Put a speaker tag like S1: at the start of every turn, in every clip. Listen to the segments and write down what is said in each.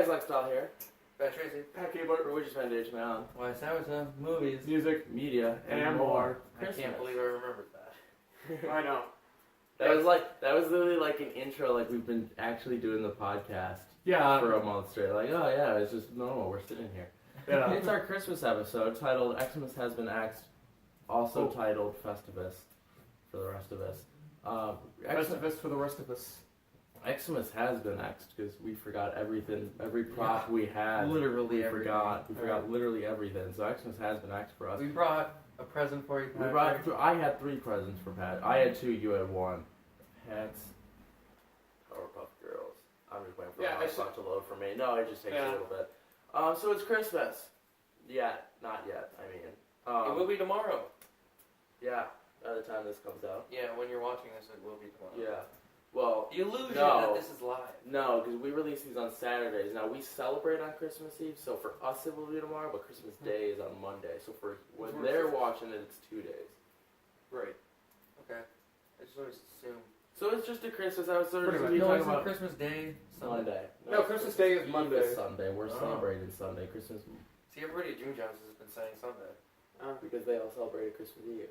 S1: guys, Lifestyle here.
S2: Pat Tracy.
S3: Pat Gabler.
S1: We're just Bandage Man.
S2: WYSADWTA. Movies.
S3: Music.
S1: Media.
S3: And more.
S2: I can't believe I remembered that.
S3: I know.
S1: That was literally like an intro, like we've been actually doing the podcast for a month straight. Like, oh yeah, it's just normal, we're sitting here.
S3: Yeah.
S1: It's our Christmas episode titled Xmas Has Been Axed, also titled Festivus for the rest of us.
S3: Festivus for the rest of us.
S1: Xmas has been axed because we forgot everything, every prop we had.
S2: Literally
S1: we
S2: everything.
S1: forgot literally everything. So Xmas has been axed for us.
S2: We brought a present for you, Pat.
S1: I had 3 presents for Pat. I had 2, you had 1. Pat's Powerpuff Girls. I'm just waiting for my stuff to load for me. No, it just takes a little bit. So it's Christmas. Yeah, not yet. I mean,
S2: it will be tomorrow.
S1: Yeah, by the time this comes out.
S2: Yeah, when you're watching this, it will be tomorrow.
S1: Yeah. Well,
S2: the illusion that this is live.
S1: No, because we release these on Saturdays. Now, we celebrate on Christmas Eve, so for us it will be tomorrow, but Christmas Day is on Monday. So for when they're watching it, it's 2 days.
S3: Right.
S2: Okay. I just always assume.
S1: So it's just a Christmas episode.
S2: No, it's not Christmas Day.
S1: Monday.
S3: No, Christmas Day is Monday.
S1: Eve is Sunday. We're celebrating Sunday. Christmas.
S2: See, everybody at June John's has been saying Sunday.
S1: Because they all celebrated Christmas Eve.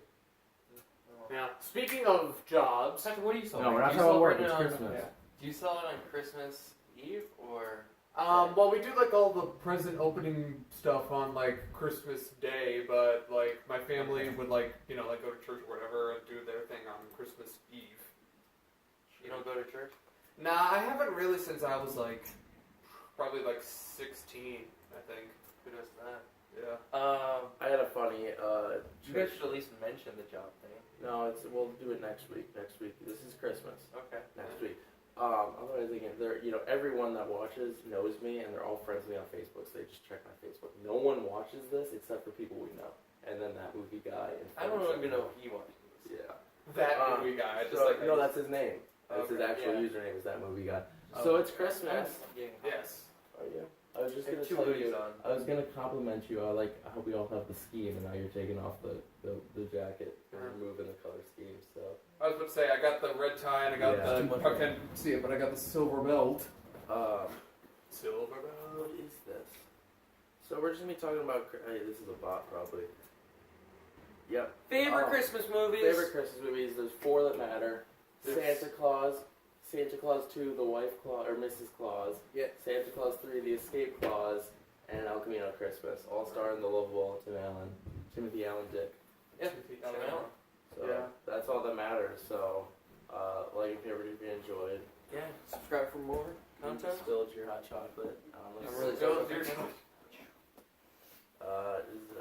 S3: Yeah. Speaking of jobs,
S2: Patrick, what do you celebrate?
S1: No, we're not talking about work. It's Christmas.
S2: Do you celebrate on Christmas Eve or?
S3: well, we do like all the present opening stuff on like Christmas Day, but like my family would like go to church or whatever and do their thing on Christmas Eve.
S2: You don't go to church?
S3: Nah, I haven't really since I was like probably like 16, I think.
S2: Who does that?
S3: Yeah.
S1: I had a funny.
S2: You guys should at least mention the job thing.
S1: No, we'll do it next week. Next week. This is Christmas.
S2: Okay.
S1: Next week. Otherwise, again, everyone that watches knows me, and they're all friends with me on Facebook, so they just check my Facebook. No one watches this except for people we know, and then that movie guy.
S2: I don't even know if he watches this.
S1: Yeah.
S3: That movie guy.
S1: No, that's his name. That's his actual username. Is that movie guy? So it's Christmas.
S3: Yes.
S1: Are you? I was just gonna
S2: two
S1: tell
S2: hoodies
S1: you.
S2: on.
S1: I was gonna compliment you. I hope we all have the scheme, and now you're taking off the jacket and removing the color scheme. So
S3: I was about to say I got the red tie and I got the. I can't see it, but I got the silver belt. Silver belt.
S1: What is this? So we're just gonna be talking about. Hey, this is a bot, probably. Yep.
S2: Favorite Christmas movies.
S1: Favorite Christmas movies. There's 4 that matter. Santa Claus 2, The Wife Claus or Mrs. Claus.
S2: Yeah.
S1: Santa Claus 3, The Escape Clause, and El Camino Christmas. All starring the lovable Timothy Allen Dick.
S2: Yeah.
S1: So that's all that matters. So, like and favorite if you enjoyed.
S2: Yeah. Subscribe for more content.
S1: Spilled your hot chocolate.
S2: I'm really sorry.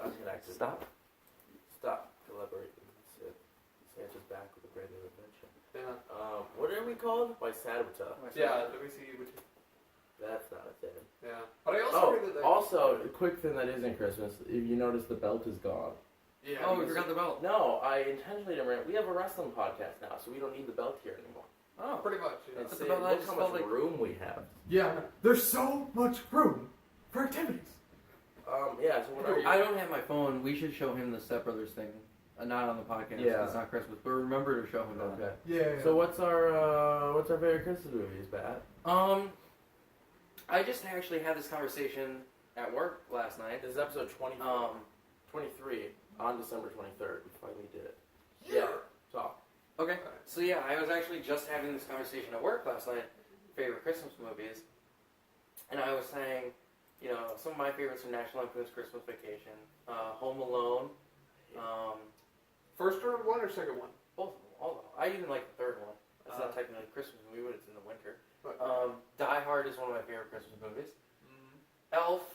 S1: Unconnected.
S2: Stop.
S1: Collaborate. Santa's back with a brand new adventure.
S3: Yeah.
S1: What are we called? WYSADWTA.
S3: Yeah. Let me see.
S1: That's not a thing.
S3: Yeah. But I also
S1: also a quick thing that isn't Christmas. If you notice, the belt is gone.
S3: Yeah.
S2: Oh, we forgot the belt.
S1: No, I intentionally didn't. We have a wrestling podcast now, so we don't need the belt here anymore.
S3: Oh, pretty much. Yeah.
S1: And
S2: But
S1: see,
S2: the belt
S1: look how
S2: felt
S1: much
S2: like-
S1: room we have.
S3: Yeah. There's so much room for activities.
S1: Yeah. So what are you?
S2: I don't have my phone. We should show him the Step Brothers thing. Not on the podcast.
S1: Yeah.
S2: It's not Christmas, but remember to show him that.
S1: Okay.
S3: Yeah.
S1: So what's our favorite Christmas movies, Pat?
S2: I just actually had this conversation at work last night.
S1: This is episode 23 on December 23rd. We finally did it.
S3: Yeah.
S1: Talk.
S2: Okay. So yeah, I was actually just having this conversation at work last night. Favorite Christmas movies, and I was saying, some of my favorites are National Lampoon's Christmas Vacation, Home Alone.
S3: First one or second one?
S2: Both of them. All of them. I even like the third one. It's not technically a Christmas movie, but it's in the winter. Die Hard is one of my favorite Christmas movies. Elf.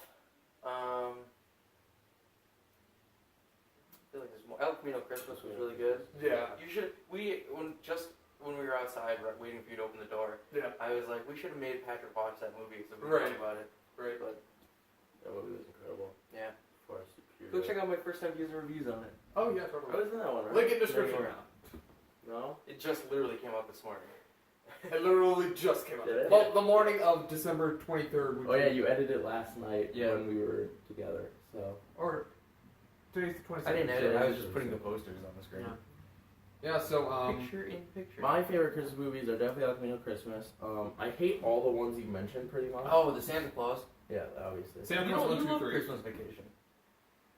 S2: I feel like there's more. El Camino Christmas was really good.
S3: Yeah.
S2: You should. When we were outside waiting for you to open the door, I was like, we should have made Patrick watch that movie so we could talk about it.
S3: Right.
S2: But
S1: That movie was incredible.
S2: yeah.
S1: Far superior.
S2: Go check out my first time user reviews on it.
S3: Oh yeah, totally.
S1: I was in that one, right?
S3: Link in description.
S1: No?
S2: It just literally came out this morning.
S3: It literally just came out.
S1: Did it?
S3: Well, the morning of December 23rd.
S1: Oh yeah, you edited it last night
S2: Yeah.
S1: when we were together. So
S3: Or today's the 22nd.
S2: I didn't edit. I was just putting the posters on the screen.
S3: Yeah, so,
S2: Picture in picture.
S1: My favorite Christmas movies are definitely El Camino Christmas. I hate all the ones you mentioned pretty much.
S2: Oh, the Santa Claus.
S1: Yeah, obviously.
S3: Santa
S2: You
S3: Claus
S2: know,
S3: 1,
S2: you
S3: 2,
S2: love
S3: 3.
S2: Christmas Vacation.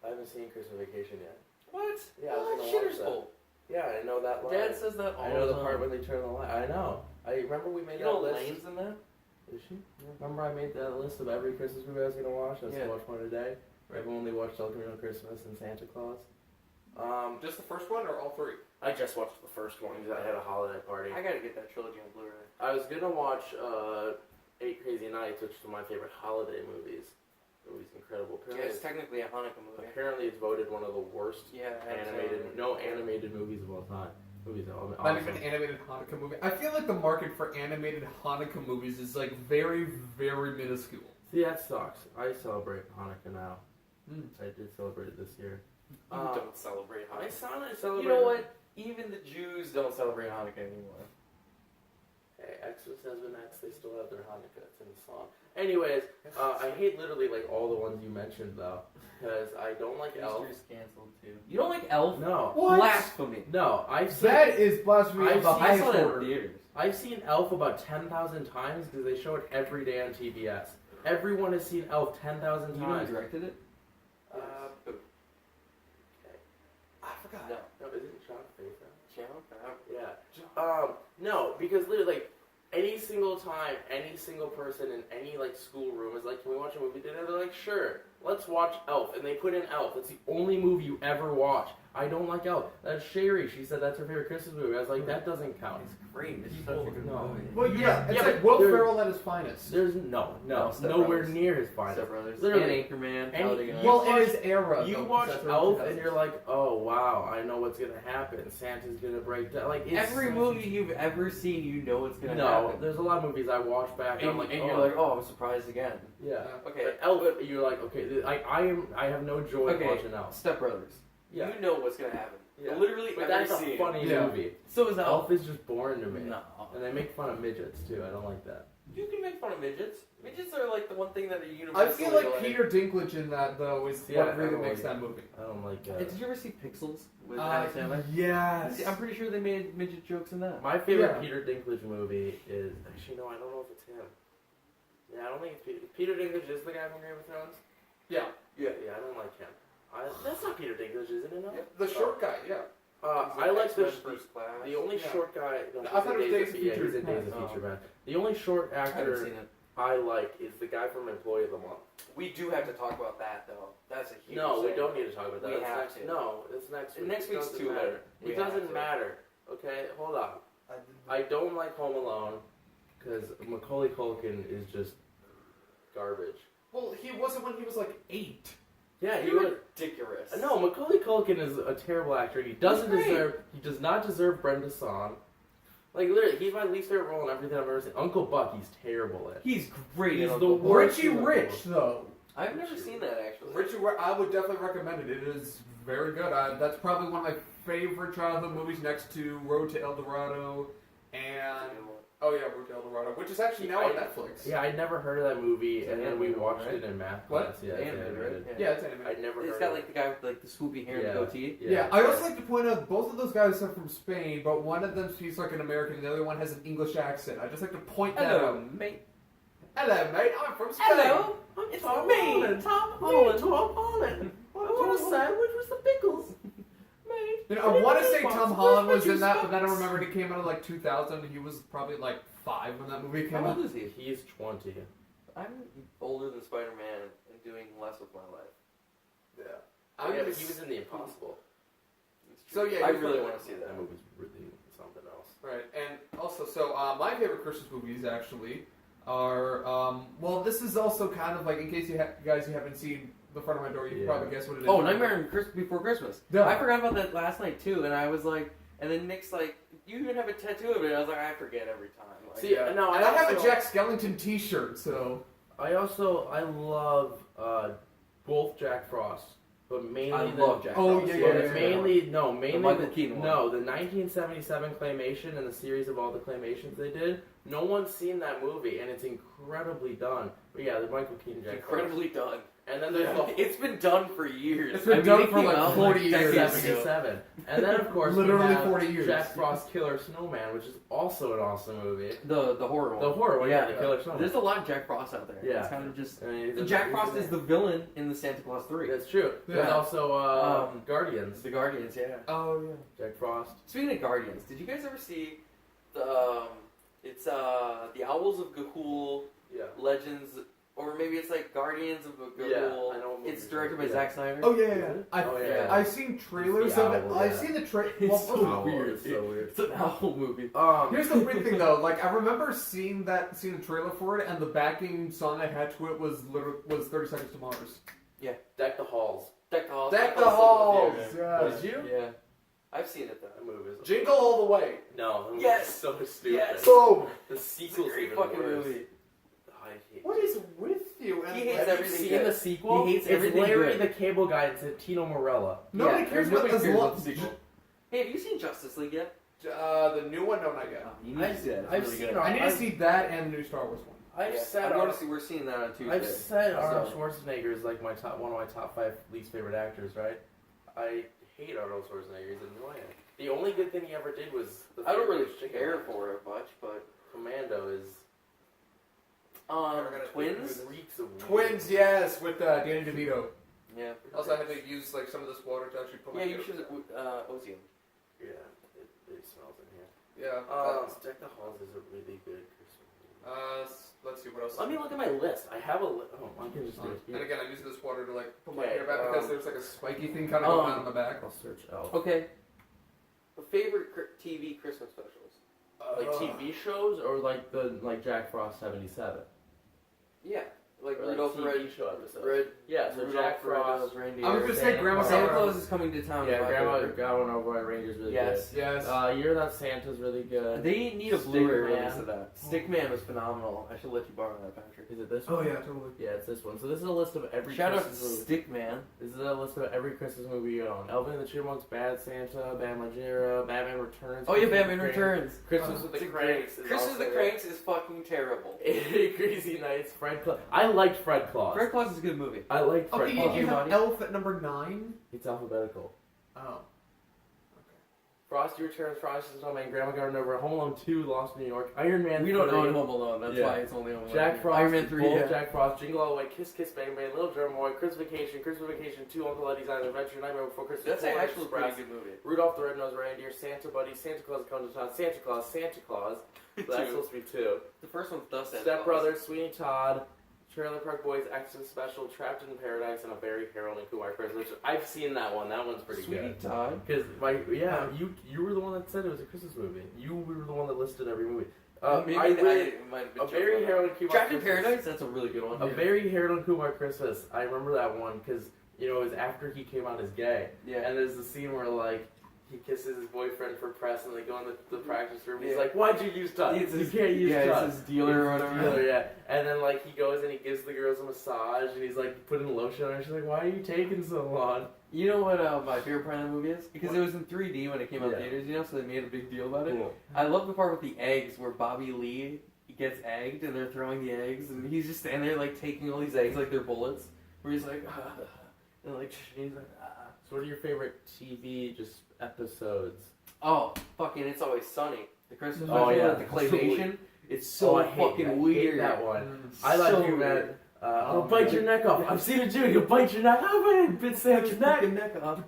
S1: I haven't seen Christmas Vacation yet.
S2: What?
S1: Yeah, I was gonna
S2: shitter's
S1: watch that.
S2: full.
S1: Yeah, I know that line.
S2: Dad says that all
S1: I know the
S2: time.
S1: part when they turn the light. I know. I remember we made
S2: You
S1: that
S2: know
S1: list.
S2: Lane's in that?
S1: Is she? Remember I made that list of every Christmas movie I was gonna watch. I was
S2: Yeah.
S1: gonna watch one a day. I've only watched El Camino Christmas and Santa Claus.
S3: Just the first one or all 3?
S1: I just watched the first one because I had a holiday party.
S2: I gotta get that trilogy on Blu-ray.
S1: I was gonna watch 8 Crazy Nights, which is one of my favorite holiday movies. It was incredible.
S2: Yeah, it's technically a Hanukkah movie.
S1: Apparently, it's voted one of the worst
S2: Yeah,
S1: animated movies of all time. Movies are awesome.
S3: Not even an animated Hanukkah movie. I feel like the market for animated Hanukkah movies is like very, very minuscule.
S1: See, that sucks. I celebrate Hanukkah now. I did celebrate it this year.
S2: You don't celebrate
S1: My
S2: Hanukkah.
S1: son, I celebrate.
S2: You know what? Even the Jews don't celebrate Hanukkah anymore.
S1: Hey, Xmas has been X. They still have their Hanukkah. It's in the song. Anyways, I hate literally like all the ones you mentioned though, because I don't like Elf.
S2: Easter's canceled too. You don't like Elf?
S1: No.
S3: What?
S2: Blasphemy.
S1: No, I've seen.
S3: That is blasphemy
S1: I've
S3: of the
S1: seen
S3: highest
S2: I saw that in
S3: order.
S2: theaters.
S1: I've seen Elf about 10,000 times because they show it every day on TBS. Everyone has seen Elf 10,000
S2: You know who
S1: times.
S2: directed it?
S1: Okay.
S2: I forgot.
S1: No, is it John Favreau?
S2: Channel?
S1: Yeah. No, because literally, like, any single time, any single person in any, like, school room is like, can we watch a movie together? They're like, sure, let's watch Elf. And they put in Elf. It's the only movie you ever watch. I don't like Elf. That's Sherry. She said that's her favorite Christmas movie. I was like, that doesn't count.
S2: It's great. It's
S1: People
S2: such a good
S1: know.
S2: movie.
S3: Well, yeah, it's
S1: Yeah,
S3: like
S1: but
S3: Will
S1: there-
S3: Ferrell at his finest.
S1: There's no,
S2: Step
S1: nowhere
S2: Brothers.
S1: near his finest.
S2: Step Brothers.
S1: Literally.
S2: And Anchorman.
S1: And
S2: How they
S1: you-
S2: gonna...
S3: Well, in
S1: watch-
S3: his era.
S1: You
S3: though,
S1: watch
S3: that's what
S1: Elf
S3: it
S1: and
S3: does.
S1: you're like, oh wow, I know what's gonna happen. Santa's gonna break down. Like it's,
S2: Every movie you've ever seen, you know what's gonna
S1: No,
S2: happen.
S1: there's a lot of movies I watch back and I'm like,
S2: and
S1: oh.
S2: you're like, oh, I'm surprised again.
S1: Yeah.
S2: Okay.
S1: But Elf, you're like, okay, I have no joy
S2: Okay.
S1: watching Elf.
S2: Step Brothers.
S1: Yeah.
S2: You know what's gonna happen.
S1: Yeah.
S2: Literally
S1: But
S2: every
S1: that's a
S2: scene.
S1: funny
S3: Yeah.
S1: movie.
S2: So is
S1: Elf is just boring to me.
S2: No.
S1: And they make fun of midgets too. I don't like that.
S2: You can make fun of midgets. Midgets are like the one thing that are
S3: I
S2: universally
S3: feel like Peter Dinklage in that, though, is
S1: Yeah,
S3: what really
S1: I
S3: makes
S1: like
S3: that movie.
S1: I don't like
S2: Hey, did you ever see Pixels with
S3: Uh,
S2: Adam Sandler?
S3: Yes.
S2: I'm pretty sure they made midget jokes in that.
S1: My favorite
S3: Yeah.
S1: Peter Dinklage movie is actually no, I don't know if it's him. Yeah, I don't think it's Peter. Peter Dinklage is the guy from Game of Thrones.
S3: Yeah.
S1: Yeah, I don't like him. That's not Peter Dinklage, isn't it? No?
S3: The short guy, yeah.
S1: I like the
S2: First Class.
S1: the only
S3: Yeah.
S1: short guy. No,
S3: I thought it was
S1: he's in
S3: Days of
S1: yeah,
S3: Future
S1: he's in Days of
S2: Past.
S1: Future Past. The only short
S2: I haven't
S1: actor
S2: seen it.
S1: I like is the guy from Employee of the Month.
S2: We do have to talk about that though. That's a huge
S1: No, we
S2: thing.
S1: don't need to talk about that.
S2: We
S1: That's
S2: have
S1: next,
S2: to.
S1: No, it's next week.
S2: Next
S1: It
S2: week's
S1: doesn't
S2: too
S1: matter.
S2: late. We
S1: It
S2: have
S1: doesn't
S2: to.
S1: matter. Okay, hold on. I don't like Home Alone because Macaulay Culkin is just garbage.
S3: Well, he wasn't when he was like 8.
S1: Yeah, he
S2: You're
S1: was.
S2: ridiculous.
S1: No, Macaulay Culkin is a terrible actor. He doesn't
S2: He's great.
S1: deserve. He does not deserve Brenda Song. Like literally, he's my least favorite role in everything I've ever seen. Uncle Buck, he's terrible at.
S2: He's great.
S1: He's
S2: in
S1: the
S2: Uncle Buck.
S1: worst.
S3: Richie Rich, though.
S2: I've never seen that actually.
S3: I would definitely recommend it. It is very good. That's probably one of my favorite childhood movies next to Road to El Dorado and... Oh yeah, Road to El Dorado, which is actually now on Netflix.
S1: Yeah, I'd never heard of that movie,
S2: It's
S1: and then we
S2: animated,
S1: watched
S2: right?
S1: it in math
S3: What?
S1: class. Yeah,
S2: It's
S1: it's
S2: animated, right?
S1: animated.
S3: Yeah, it's animated.
S1: I'd never
S2: It's
S1: heard
S2: got
S1: of
S2: like the guy with like the swoopy hair
S1: Yeah.
S2: and goatee.
S3: Yeah, I also like to point out both of those guys are from Spain, but one of them speaks like an American and the other one has an English accent. I just like to point that
S2: Hello,
S3: out.
S2: mate.
S3: Hello, mate, I'm from Spain.
S2: Hello.
S1: It's
S2: Tom
S1: me,
S2: Holland.
S1: Tom Holland. Tom Holland. I want a sandwich with the pickles. Mate.
S3: You know, I want to say
S1: Box.
S3: Tom Holland was
S1: Where's
S3: in that,
S1: my
S3: but then I
S1: juice
S3: remembered it came out in like 2000 and he was probably like 5 when that movie came
S2: How
S3: out.
S2: old is he?
S1: He's 20.
S2: I'm older than Spider-Man and doing less with my life.
S3: Yeah.
S1: Yeah, but he was in The Impossible.
S3: So yeah,
S2: I
S3: he's
S2: really
S3: from-
S2: want to see that.
S1: That movie's really something else.
S3: Right, and also, so my favorite Christmas movies actually are, well, this is also kind of like, in case you guys you haven't seen The Front of My Door, you can
S1: Yeah.
S3: probably guess what it is.
S2: Oh, Nightmare Before Christmas.
S3: Yeah.
S2: I forgot about that last night too, and I was like, and then Nick's like, you even have a tattoo of it. I was like, I forget every time. Like,
S1: See, no,
S3: And I have a
S1: also-
S3: Jack Skellington t-shirt, so...
S1: I love both Jack Frost, but mainly
S2: I love Jack
S3: Oh,
S2: Frost.
S3: yeah, yeah,
S1: but
S3: yeah.
S1: mainly
S2: Michael Keaton one.
S1: no, the 1977 claymation and the series of all the claymations they did. No one's seen that movie, and it's incredibly done. But yeah, the Michael Keaton Jack
S2: Incredibly done.
S1: And then there's
S2: It's been done for years.
S3: It's been done
S2: it
S3: for
S2: came
S3: like
S2: out
S3: 40 years.
S1: 77. And then, of course,
S3: Literally
S1: we have
S3: 40 years.
S1: Jack Frost Killer Snowman, which is also an awesome movie.
S2: The horror one.
S1: The horror one, yeah, the Killer Snowman.
S2: There's a lot of Jack Frost out there.
S1: Yeah.
S2: It's kind of just...
S1: I mean,
S2: Jack Frost is the villain in the Santa Claus 3.
S1: That's true.
S3: Yeah.
S1: There's also Guardians.
S2: The Guardians, yeah.
S3: Oh, yeah.
S1: Jack Frost.
S2: Speaking of Guardians, did you guys ever see the... it's the Owls of Ga'Hoole Legends... Or maybe it's like Guardians of Ga'Hoole.
S1: Yeah, I know what movie
S2: it's directed by
S1: yeah.
S2: Zack Snyder.
S3: Oh, yeah. I've seen trailers of it.
S1: owl,
S3: I've
S1: yeah.
S3: seen the trailer.
S2: It's so
S1: weird.
S2: weird.
S1: It's so weird.
S2: It's an owl movie.
S3: Here's the weird thing though, like I remember seeing the trailer for it, and the backing song I had to it was 30 Seconds to Mars.
S2: Yeah.
S1: Deck the Halls.
S2: Deck the Halls.
S3: Deck the Halls!
S1: Did you?
S2: Yeah. I've seen it though.
S1: That movie is...
S3: Jingle All the Way.
S1: No. That movie
S2: Yes.
S1: is so stupid.
S2: Yes.
S3: Boom!
S1: The
S2: It's a
S1: sequel's
S2: great
S1: even
S2: fucking
S1: worse.
S2: movie.
S1: I hate
S3: What is with you?
S2: He hates
S1: Have you
S2: everything
S1: seen
S2: good.
S1: the sequel?
S2: He hates
S1: it's
S2: everything
S1: Larry
S2: good.
S1: the Cable Guy and Tino Morella.
S3: Nobody cares about
S2: nobody
S3: this
S2: cares
S3: lo-
S2: about the sequel. Hey, have you seen Justice League yet?
S3: The new one? No, not yet.
S2: You need to see that. It's
S1: I've
S2: really
S1: seen
S2: good.
S1: it.
S3: I need to see that and the new Star Wars one.
S1: I've
S2: Yeah,
S1: said
S2: we're seeing that on Tuesday.
S1: I've said Arnold
S2: So-
S1: Schwarzenegger is like one of my top 5 least favorite actors, right? I hate Arnold Schwarzenegger. He's annoying. The only good thing he ever did was the
S2: I don't really
S1: Chicken
S2: care
S1: Wings.
S2: for it much, but
S1: Commando is
S2: Twins.
S1: reeks of weed.
S3: Twins, yes, with Danny DeVito.
S2: Yeah.
S3: Also, I had to use like some of this water to actually put my
S2: Yeah, you
S3: hair
S2: should.
S3: up.
S2: Ozzy.
S1: Yeah, it smells in here.
S3: Yeah.
S1: Deck the Halls is a really good Christmas movie.
S3: Let's see what else.
S1: Let me look at my list. I have a list. Oh, I can just do it
S3: And
S1: here.
S3: again, I'm using this water to like put my
S1: Okay,
S3: hair back because there's like a spiky thing kind of going on in the back.
S1: I'll search out.
S2: Okay. Favorite TV Christmas specials?
S1: Like TV shows or like Jack Frost 77?
S2: Yeah, like
S1: Or
S2: Rudolph the
S1: TV
S2: Red.
S1: show episodes.
S2: Red.
S1: Yeah, so
S2: Rudolph
S1: Jack
S2: the Red-Nosed
S1: Frost.
S2: Reindeer.
S3: I was gonna say Grandma
S2: Santa
S3: Santa
S2: Claus is coming to town.
S1: Yeah,
S2: is my
S1: Grandma
S2: favorite.
S1: got one over by Rangers really
S2: Yes.
S3: Yes.
S1: good. Year Without Santa's really good.
S2: They need a
S1: Stickman.
S2: Blu-ray release of that. Stickman was phenomenal. I should let you borrow that, Patrick.
S1: Is it this
S3: Oh
S1: one?
S3: yeah, totally.
S1: Yeah, it's this one. So this is a list of every
S2: Shout out to
S1: Christmas movie.
S2: Stickman.
S1: This is a list of every Christmas movie you own. Alvin and the Chipmunks, Bad Santa, Bad Majera, Batman Returns.
S2: Oh yeah,
S1: Christmas
S2: Batman
S1: with the
S2: Returns.
S1: Cranks, Christmas with the Cranks.
S2: Christmas with the Cranks is fucking terrible.
S1: Crazy Nights, Fred Claus. I liked Fred Claus.
S2: Fred Claus is a good movie.
S1: I liked Fred
S3: Okay,
S1: Claus.
S3: you have
S2: Buddy.
S3: Elf at number 9.
S1: It's alphabetical.
S3: Oh.
S1: Frosty Returns, Frosty the Snowman, Grandma Got Run Over, Home Alone 2, Lost in New York, Iron Man
S2: We don't
S1: 3,
S2: own Home Alone. That's
S1: Yeah.
S2: why it's only Home Alone.
S1: Jack Frost,
S2: Iron Man 3.
S1: Wolf,
S2: Yeah.
S1: Jack Frost, Jingle All the Way, Kiss Kiss Bang Bang, Little Drummer Boy, Christmas Vacation 2, Uncle Eddie's Island Adventure, Nightmare Before Christmas,
S2: That's
S1: Polar
S2: actually a pretty
S1: Express,
S2: good movie.
S1: Rudolph the Red-Nosed Reindeer, Santa Buddy, Santa Claus Comes to Town, Santa Claus. So that's
S2: Two.
S1: supposed to be 2.
S2: The first one's Dust
S1: Step Brothers, Sweeney Todd, Trailer Park Boys, Xmas Special, Trapped in Paradise, and A Very Harold and Kumar Christmas. I've seen that one. That one's pretty
S2: Sweetie
S1: good.
S2: Todd.
S1: Because you were the one that said it was a Christmas movie. You were the one that listed every movie.
S2: Maybe
S1: I really,
S2: might have been
S1: A Very Harold and Kumar
S2: Trapped in
S1: Christmas.
S2: Paradise. That's a really good one.
S1: A Very Harold and Kumar Christmas. I remember that one because it was after he came out as gay.
S2: Yeah.
S1: And there's the scene where he kisses his boyfriend for press, and they go in the practice room. He's
S2: Yeah.
S1: like, "Why'd you use touch?
S2: It's
S1: You
S2: his-
S1: can't use touch."
S2: it's his dealer or whatever.
S1: Dealer, yeah. And then he goes and he gives the girls a massage, and he's like putting lotion on her. She's like, "Why are you taking so long?"
S2: You know what my favorite part of the movie is? Because it was in 3D when it came out in
S1: Yeah.
S2: theaters, so they made a big deal about it.
S1: Cool.
S2: I love the part with the eggs where Bobby Lee gets egged and they're throwing the eggs, and he's just standing there taking all these eggs like they're bullets. Where he's like, and he's like,
S1: So, what are your favorite TV episodes?
S2: oh, fucking, It's Always Sunny. The Christmas
S1: Oh,
S2: special
S1: yeah.
S2: with the claymation. It's so
S1: I hate
S2: weird.
S1: that one.
S3: Mm.
S1: I like
S2: So
S1: you, man.
S2: weird.
S1: I'll bite your neck off. I've seen it too. You'll bite your neck off and bit Sam's neck.
S2: neck off.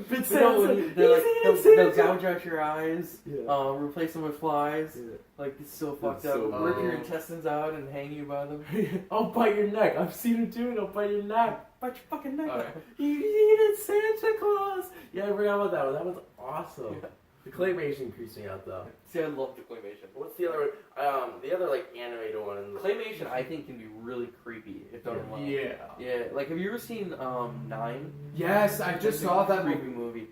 S1: Bit
S2: But no,
S1: Sam's
S2: when
S1: neck.
S2: they'll gouge out your eyes,
S1: Yeah.
S2: replace them with flies.
S1: Yeah.
S2: It's so fucked
S1: so
S2: up. Rip your
S3: weird.
S2: intestines out and hang you by them.
S1: I'll bite your neck. I've seen it too. I'll bite your neck.
S2: Bite your fucking neck
S3: Oh,
S2: off.
S3: yeah.
S1: You needed Santa Claus. Yeah, I forgot about that one. That was awesome.
S2: Yeah.
S1: The claymation creeps me out though.
S2: See, I love the claymation.
S1: What's the other? The other animated one.
S2: Claymation, I think, can be really creepy if done well.
S3: Yeah.
S2: Yeah, have you ever seen 9?
S3: Yes, I just saw that
S2: creepy
S3: movie.
S2: movie.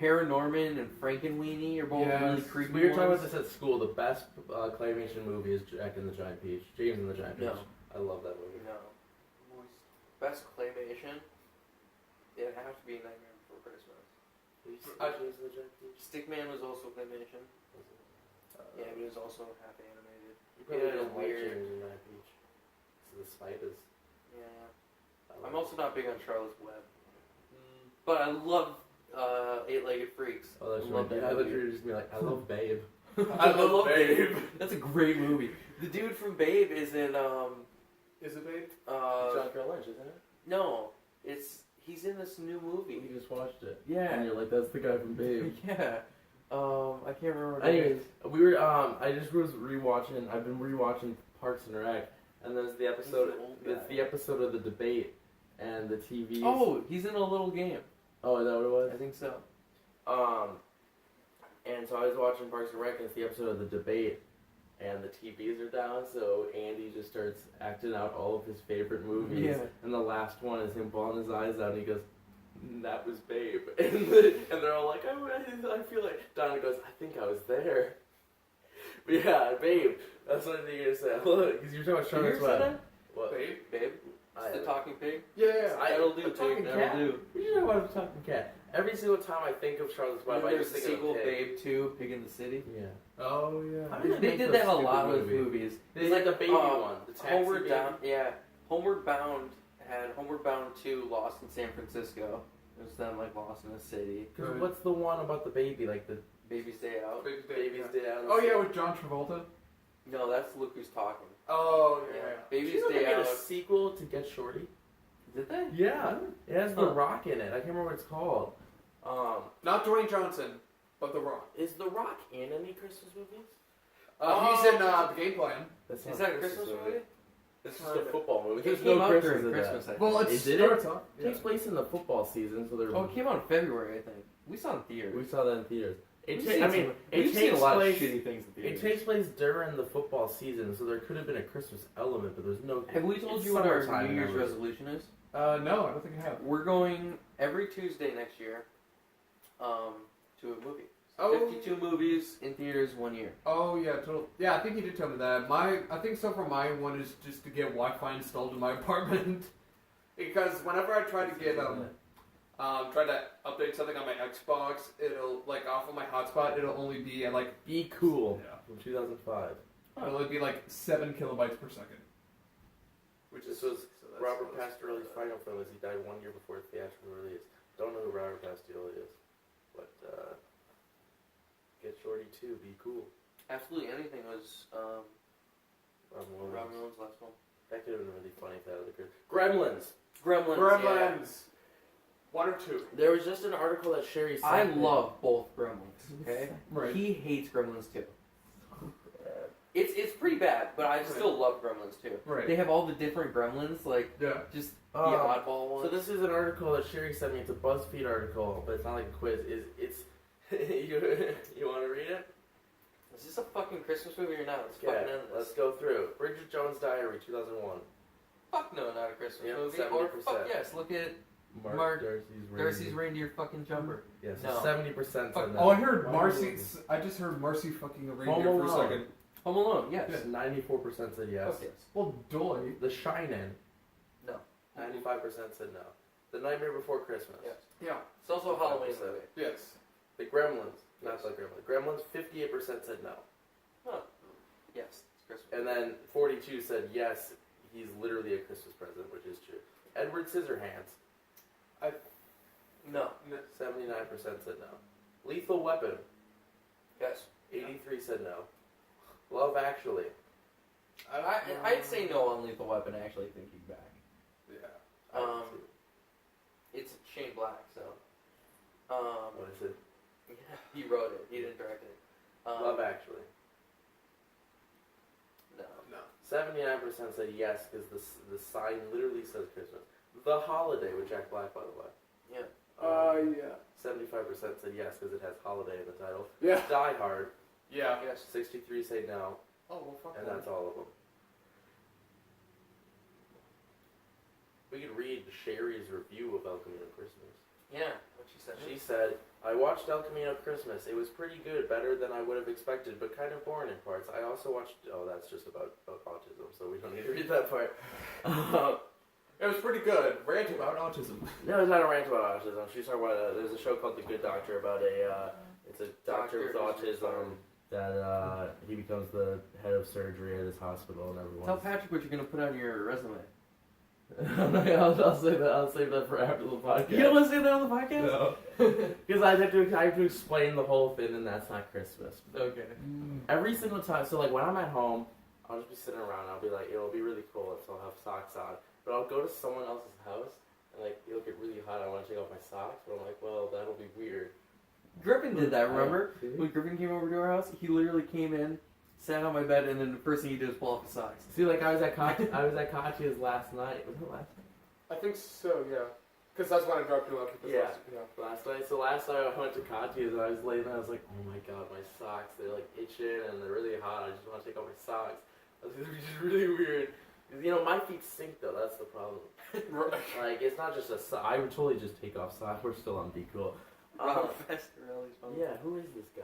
S2: Paranorman and Frankenweenie are both
S3: Yes.
S2: really creepy.
S1: We were talking
S2: ones.
S1: about this at school. The best claymation movie is Jack and the Giant Peach. James and the Giant Peach.
S2: No.
S1: I love that movie.
S2: No. Best claymation? It'd have to be Nightmare Before Christmas.
S1: James and the Giant Peach.
S2: Stickman was also claymation. Yeah, but it was also half animated.
S1: You probably
S2: Yeah,
S1: don't like
S2: weird.
S1: James and the Giant Peach. So the spiders.
S2: Yeah. I'm also not big on Charlotte's Web. But I love Eight-Legged Freaks.
S1: Oh, that's
S2: I
S1: right.
S2: love that
S1: Yeah, I thought
S2: movie.
S1: you were just be like, I love Babe.
S2: I love Babe. That's a great movie. The dude from Babe is in
S3: Is it Babe?
S1: John Carroll Lynch, isn't it?
S2: No, he's in this new movie.
S1: You just watched it.
S2: Yeah.
S1: And you're like, that's the guy from Babe.
S2: Yeah. I can't remember. What
S1: Anyways, we were I just was rewatching. I've been rewatching Parks and Rec, and there's the episode.
S2: He's the old guy.
S1: It's the episode of the debate and the TV.
S2: Oh, he's in a little game.
S1: Oh, is that what it was?
S2: I think so.
S1: And so I was watching Parks and Rec, and it's the episode of the debate, and the TVs are down, so Andy just starts acting out all of his favorite movies.
S2: Yeah.
S1: And the last one is him bawling his eyes out, and he goes, "That was Babe." And they're all like, I feel like... Donna goes, "I think I was there." But yeah, Babe. That's what you're going to say. Look, because you're talking about Charlotte's Web. What?
S2: Babe? It's the talking pig?
S3: Yeah.
S2: That'll do,
S1: the talking
S2: pig.
S1: cat.
S2: That'll do.
S1: You know what I'm talking cat. Every single time I think of Charlotte's Web, I
S2: There's
S1: just
S2: the
S1: think
S2: sequel,
S1: of Pig.
S2: Babe 2, Pig in the City.
S1: Yeah.
S3: Oh, yeah.
S1: How did
S2: They
S1: make
S2: did
S1: those
S2: that a
S1: stupid
S2: lot with
S1: movies?
S2: movies.
S1: It's like the baby one. The taxi
S2: Homeward
S1: baby.
S2: Bound, yeah. Homeward Bound had Homeward Bound 2 Lost in San Francisco. It was them like lost in a city.
S1: Because what's the one about the baby? Like the
S2: Baby's Day Out.
S1: baby's day out.
S3: Oh, yeah, with John Travolta?
S2: No, that's Look Who's Talking.
S3: Oh,
S2: Yeah.
S3: yeah.
S2: Baby's
S1: Did you know they
S2: Day
S1: made
S2: Out.
S1: a sequel to Get Shorty?
S2: Did they?
S1: Yeah. It has The
S2: Huh.
S1: Rock in it. I can't remember what it's called.
S3: Not Dwayne Johnson, but The Rock.
S1: Is The Rock in any Christmas movies?
S3: He's in the game plan.
S1: That's
S2: Is
S1: not
S2: that a Christmas movie?
S1: This is a football movie.
S2: It
S1: There's
S2: came
S1: no
S2: out
S1: Christmas
S2: during
S1: in
S2: Christmas, I
S1: that.
S2: think.
S3: Well,
S1: It
S3: it
S1: did
S3: starts off.
S1: It takes place in the football season, so
S2: Oh, it came out in February, I think. We saw it in theaters.
S1: we saw that in theaters.
S2: We've
S1: It
S2: seen
S1: takes
S2: seen a lot
S1: place.
S2: of shitty things in theaters.
S1: It takes place during the football season, so there could have been a Christmas element, but there's no.
S2: Have we told
S1: it's
S2: you what our
S1: summertime
S2: New Year's
S1: now.
S2: resolution is?
S3: No, I don't think I have.
S2: We're going every Tuesday next year to a movie.
S3: Oh.
S2: 52 movies in theaters 1 year.
S3: Oh, yeah, total. Yeah, I think you did tell me that. I think so far my one is just to get Wi-Fi installed in my apartment. Because whenever I try to get, try to update something on my Xbox, it'll, like, off of my hotspot, it'll only be at, like,
S1: Be Cool
S3: yeah.
S1: from 2005.
S3: It'll only be, like, 7 kilobytes per second. Which
S1: This
S3: is...
S1: was
S3: so that's-
S1: Robert
S3: that's-
S1: Pastorelli's final film as he died 1 year before its theatrical release. Don't know who Robert Pastorelli is, but Get Shorty 2, Be Cool.
S2: Absolutely anything was
S1: Robin Williams.
S2: Robin Williams' last one.
S1: That could have been really funny if that was occurred. Gremlins.
S2: Gremlins.
S3: Gremlins! 1 or 2.
S1: There was just an article that Sherry sent.
S2: I
S1: me.
S2: love both Gremlins. Okay.
S3: Right.
S2: He hates Gremlins too. It's pretty bad, but I still love Gremlins too.
S3: Right.
S2: They have all the different Gremlins, like
S3: Yeah.
S2: just the
S1: Um,
S2: oddball ones.
S1: So this is an article that Sherry sent me. It's a BuzzFeed article, but it's not like a quiz. It's you want to read it?
S2: Is this a fucking Christmas movie or not? Let's
S1: Okay,
S2: fucking end this.
S1: let's go through. Bridget Jones' Diary, 2001.
S2: Fuck no, not a Christmas
S1: Yep,
S2: movie.
S1: 70%.
S2: Or fuck yes, look at Mark
S1: Darcy's
S2: Darcy's Reindeer fucking Jumper.
S1: Yes,
S2: No.
S1: 70%
S2: Fuck.
S1: said
S3: Oh, I
S1: no.
S3: heard
S1: Why
S3: Marcy...
S1: would
S3: I just heard Marcy fucking a
S1: Home
S3: reindeer for a
S1: Alone.
S3: secing.
S2: Home Alone, yes.
S3: Yeah.
S1: 94% said yes.
S2: Fuck yes.
S3: Well, doy.
S1: The Shining.
S2: No.
S1: 95% said no. The Nightmare Before Christmas.
S2: Yes.
S3: Yeah.
S2: It's also a Halloween
S1: 5%.
S2: movie.
S3: Yes.
S1: The Gremlins. Not
S2: Yes.
S1: the Gremlins. Gremlins, 58% said no.
S2: Yes, it's Christmas.
S1: And then 42 said yes, he's literally a Christmas present, which is true. Edward Scissorhands.
S2: No.
S1: 79% said no. Lethal Weapon.
S2: Yes.
S1: 83 said no. Love Actually.
S2: I'd say no on Lethal Weapon, actually, thinking back.
S3: Yeah.
S2: It's Shane Black, so.
S1: What is it?
S2: He wrote it. He didn't direct it.
S1: Love Actually.
S2: No.
S3: No.
S1: 79% said yes, because the sign literally says Christmas. The Holiday with Jack Black, by the way.
S2: Yeah.
S3: Yeah.
S1: 75% said yes, because it has holiday in the title.
S3: Yeah.
S1: Die Hard.
S3: Yeah.
S2: Yes.
S1: 63 say no,
S3: Oh, well, fuck
S1: and
S3: that.
S1: that's all of them. We could read Sherry's review of El Camino Christmas.
S2: Yeah. What she said.
S1: She said, I watched El Camino Christmas. It was pretty good, better than I would have expected, but kind of boring in parts. I also watched... Oh, that's just about autism, so we don't need to read that part.
S3: It was pretty good. Rant about autism.
S1: No, it's not a rant about autism. She's talking about... there's a show called The Good Doctor about it's a doctor with autism that he becomes the head of surgery at his hospital and everyone.
S2: Tell Patrick what you're going to put on your resume.
S1: I'll say that. I'll save that for after the podcast.
S2: You don't want to say that on the podcast?
S1: No, because I have to explain the whole thing, and that's not Christmas.
S2: Okay.
S1: Every single time, so like when I'm at home, I'll just be sitting around. I'll be like, it'll be really cool if I'll have socks on. But I'll go to someone else's house, and like it'll get really hot. I want to take off my socks, but I'm like, well, that'll be weird.
S2: Griffin did that. Remember when Griffin came over to our house? He literally came in, sat on my bed, and then the first thing he did was pull off his socks.
S1: See, like I was at Katya's last night. Was it last night?
S3: I think so, yeah. Because that's when I dropped you off.
S1: Last night. So last night I went to Katya's and I was laying there. I was like, oh my god, my socks. They're like itching and they're really hot. I just want to take off my socks. This is just really weird. You know, my feet stink though. That's the problem. Like, it's not just a sock. I would totally just take off socks. We're still on Be Cool. Yeah, who is this guy?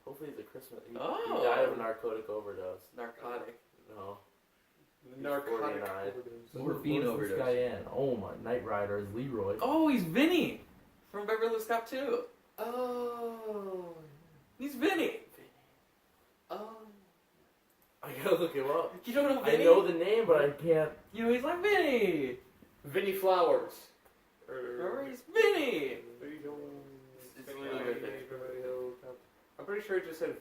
S1: Hopefully he's a Christmas. He died of a narcotic overdose.
S2: Narcotic.
S1: No.
S3: Narcotic
S1: 49.
S2: Morphine overdose.
S1: This guy in? Oh my, Knight Rider is Leroy.
S2: Oh, he's Vinny from Beverly Hills Cop 2.
S1: Oh.
S2: He's Vinny.
S1: Oh. I gotta look him up.
S2: You don't know Vinny?
S1: I know the name, but I can't.
S2: You know, he's like Vinny.
S3: Vinny Flowers.
S2: Remember, he's Vinny.
S3: I'm pretty sure it just said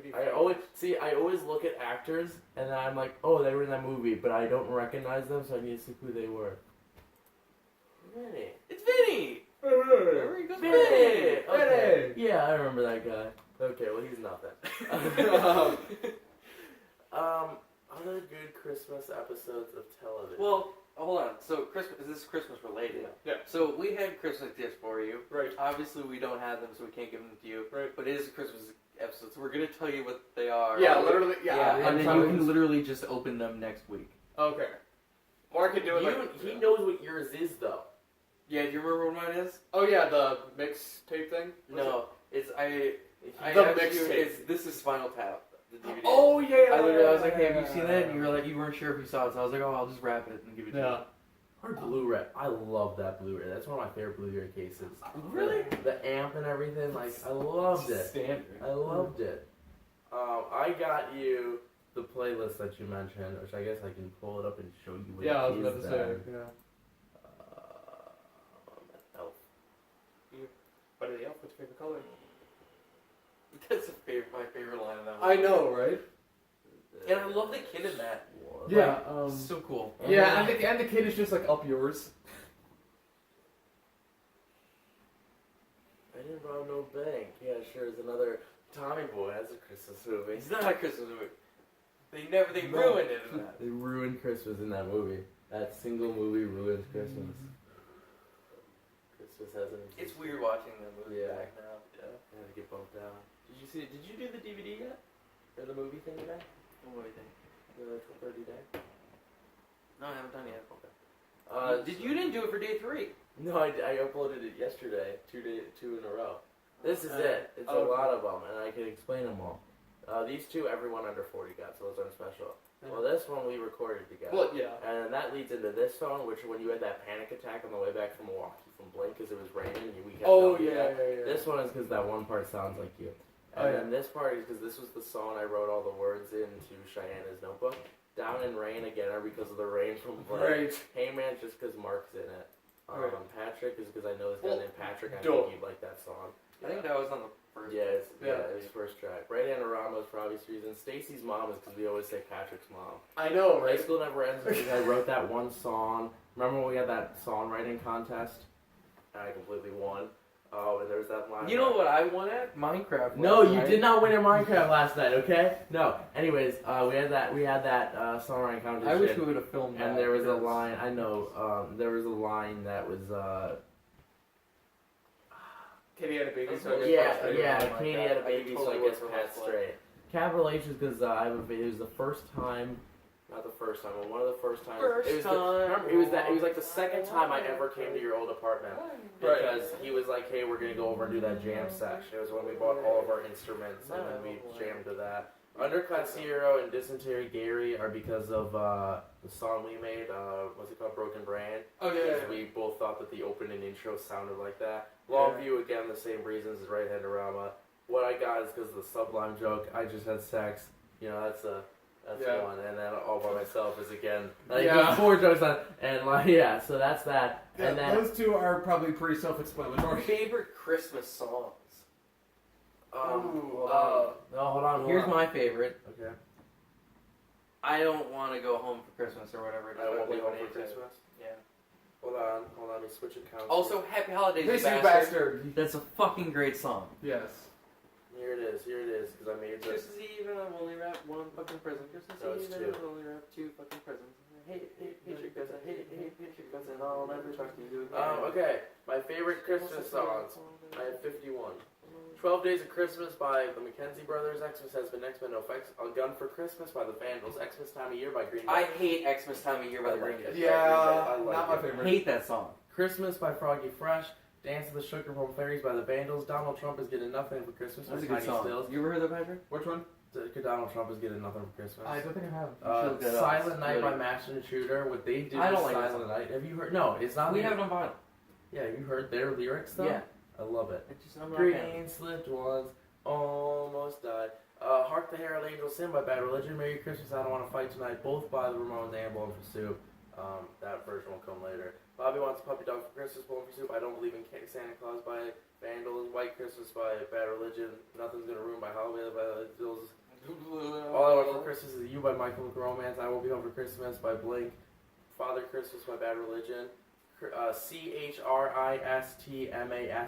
S3: Vinny.
S1: I always look at actors and I'm like, oh, they were in that movie, but I don't recognize them, so I need to see who they were. Vinny.
S2: It's Vinny. Remember, he goes
S1: Vinny. Okay. Yeah, I remember that guy. Okay, well he's nothing. Other good Christmas episodes of television.
S2: Well, hold on. So Christmas, is this Christmas related?
S3: Yeah.
S2: So we had Christmas gifts for you.
S3: Right.
S2: Obviously, we don't have them, so we can't give them to you.
S3: Right.
S2: But it is a Christmas episode, so we're gonna tell you what they are.
S3: Yeah, literally. Yeah.
S2: And then you can literally just open them next week.
S3: Okay. Mark can do it.
S1: He knows what yours is though.
S2: Yeah. Do you remember what mine is?
S3: Oh yeah, the mixtape thing.
S2: No, it's I.
S3: The mixtape.
S2: This is Spinal Tap. The DVD.
S3: Oh yeah.
S2: I was like, hey, have you seen that? And you were like, you weren't sure if you saw it. So I was like, oh, I'll just wrap it and give it to you.
S1: Or Blu-ray. I love that Blu-ray. That's one of my favorite Blu-ray cases.
S2: Really?
S1: The amp and everything, like, I loved it.
S2: Standard.
S1: I loved it. I got you the playlist that you mentioned, which I guess I can pull it up and show you what
S3: I was
S1: it
S3: about
S1: is
S3: to
S1: there.
S3: say.
S1: Elf.
S3: What are the elf? What's your favorite color?
S2: That's my favorite line of that
S3: I
S2: movie.
S3: know, right?
S2: And I love the kid in that.
S3: Yeah.
S2: So cool.
S3: Yeah, and the kid is just like up yours.
S1: I didn't rob no bank. Yeah, sure. It's another Tommy Boy. That's a Christmas movie.
S2: It's not a Christmas movie. They ruined it.
S1: They ruined Christmas in that movie. That single movie ruined Christmas. Christmas hasn't existed.
S2: It's weird watching that movie back now.
S1: Yeah. I had to get bumped out. Did you do the DVD yet? Or the movie thing today?
S2: What do you think?
S1: The 30 day?
S2: No, I haven't done it yet.
S1: You
S2: didn't do it for day 3.
S1: No, I uploaded it yesterday, two in a row. This is it. It's a lot of them, and I can explain them all. These two, everyone under 40 got, so those aren't special. Well, this one we recorded together.
S3: Well, yeah.
S1: And that leads into this song, which when you had that panic attack on the way back from Milwaukee from Blake because it was raining, we kept going.
S3: Yeah.
S1: This one is because that one part sounds like you. And then this part is because this was the song I wrote all the words into Cheyenne's notebook. Down in Rain Again are because of the rain from Blake.
S3: Right.
S1: Hey Man just because Mark's in it. Patrick is because I know this guy named Patrick. I
S3: Dope.
S1: think you'd like that song.
S2: I think that was on the first.
S1: Yeah, it was first track. Right Hand Ramos for obvious reasons. Stacy's mom is because we always say Patrick's mom.
S3: I know, right?
S1: High School Never Ends because I wrote that one song. Remember when we had that songwriting contest? And I completely won. Oh, and there was that line.
S2: You know what I won at? Minecraft.
S1: No, you did not win at Minecraft last night, okay? No. Anyways, we had that songwriting competition.
S2: I wish we would have filmed that.
S1: And there was a line, I know, there was a line that was,
S3: Katie had a baby, so
S1: Katie had a baby, so I guess Pat's straight. Capital H is because it was the first time, not the first time, but one of the first times. It was like the second time I ever came to your old apartment. Because he was like, hey, we're going to go over and do that jam section. It was when we bought all of our instruments, and then we jammed to that. Undercut Zero and Dysentery Gary are because of the song we made, what's it called, Broken Brain?
S3: Oh, yeah.
S1: We both thought that the opening and intro sounded like that. Longview, again, the same reasons as Right Hand Rama. What I got is because of the Sublime joke, I just had sex. You know, That's one, and then All By Myself is again.
S3: Yeah.
S1: 4 jokes on, and so that's that.
S3: Yeah,
S1: and then
S3: those two are probably pretty self-explanatory.
S2: Favorite Christmas songs?
S1: Hold on.
S2: Here's my favorite.
S1: Okay.
S2: I don't want to go home for Christmas or whatever.
S1: I won't be home for Christmas.
S2: Yeah.
S1: Hold on. Let me switch accounts.
S2: Also, Happy Holidays,
S3: This
S2: you
S3: you
S2: bastard.
S3: bastard.
S2: That's a fucking great song.
S3: Yes.
S1: Here it is, because I made this.
S2: Christmas Eve and I've only wrapped 1 fucking present. Christmas
S1: No, it's
S2: Eve and
S1: 2.
S2: I've only wrapped 2 fucking presents. Hate your cousin, hate your cousin, I'll never talk to you again.
S1: Okay, my favorite Christmas songs. I have 51. 12 Days of Christmas by the Mackenzie Brothers. Xmas Has Been X Men No Effects. A Gun for Christmas by the Vandals. Xmas Time of Year by Green Day.
S2: I hate Xmas Time of Year by the Green Day.
S3: Yeah,
S1: I like
S3: not my
S1: it.
S3: favorite.
S2: Hate that song.
S1: Christmas by Froggy Fresh. Dance of the Sugar Plum Fairies by the Vandals. Donald Trump is Getting Nothing for Christmas by
S2: That's a good
S1: Tiny
S2: song.
S1: Stills.
S2: You ever heard that, Patrick?
S3: Which one?
S1: Donald Trump is Getting Nothing for Christmas.
S3: I don't think I have.
S2: You should look that up.
S1: Silent Night by
S2: Really?
S1: Master Intruder. What they did
S2: I don't
S1: with
S2: like that
S1: Silent
S2: song.
S1: Night. Have you heard? No, it's not.
S2: We have it on vinyl.
S1: Yeah, you heard their lyrics though?
S2: Yeah.
S1: I love it.
S2: It's just, I'm not a fan.
S1: Green slipped once, almost died. Hark the Herald Angels Sing by Bad Religion. Merry Christmas, I Don't Want to Fight Tonight, both by the Ramones and Bowling for Soup. That version will come later. Bobby Wants a Puppy Dog for Christmas, Bowling for Soup. I Don't Believe in Santa Claus by Vandals. White Christmas by Bad Religion. Nothing's Gonna Ruin by Holiday by the Bills. All I Want for Christmas Is You by My Chemical Romance. I Won't Be Home for Christmas by Blink. Father Christmas by Bad Religion. CHRISTMAS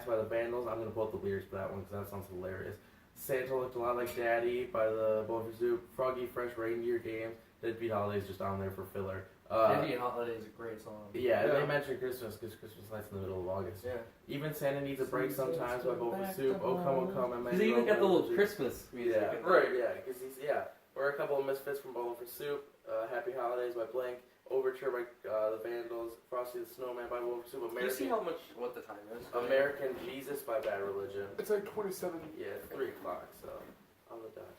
S1: by the Vandals. I'm going to pull up the lyrics for that one because that sounds hilarious. Santa Looked a Lot Like Daddy by the Bowling for Soup. Froggy Fresh Reindeer Games. Deadbeat Holidays just on there for filler.
S2: Deadbeat Holiday is a great song.
S1: Yeah, they mentioned Christmas because Christmas night's in the middle of August.
S2: Yeah.
S1: Even Santa Needs a Break Sometimes by Bowling for Soup. Oh Come, and
S2: Because they even got the little Christmas music.
S1: Yeah, right, yeah. Because or a couple of misfits from Bowling for Soup. Happy Holidays by Blink. Overture by the Vandals, Frosty the Snowman by Wolf Soup,
S2: Can you see what the time is?
S1: American Jesus by Bad Religion.
S3: It's like 27.
S1: Yeah, 3 o'clock, so on the dot.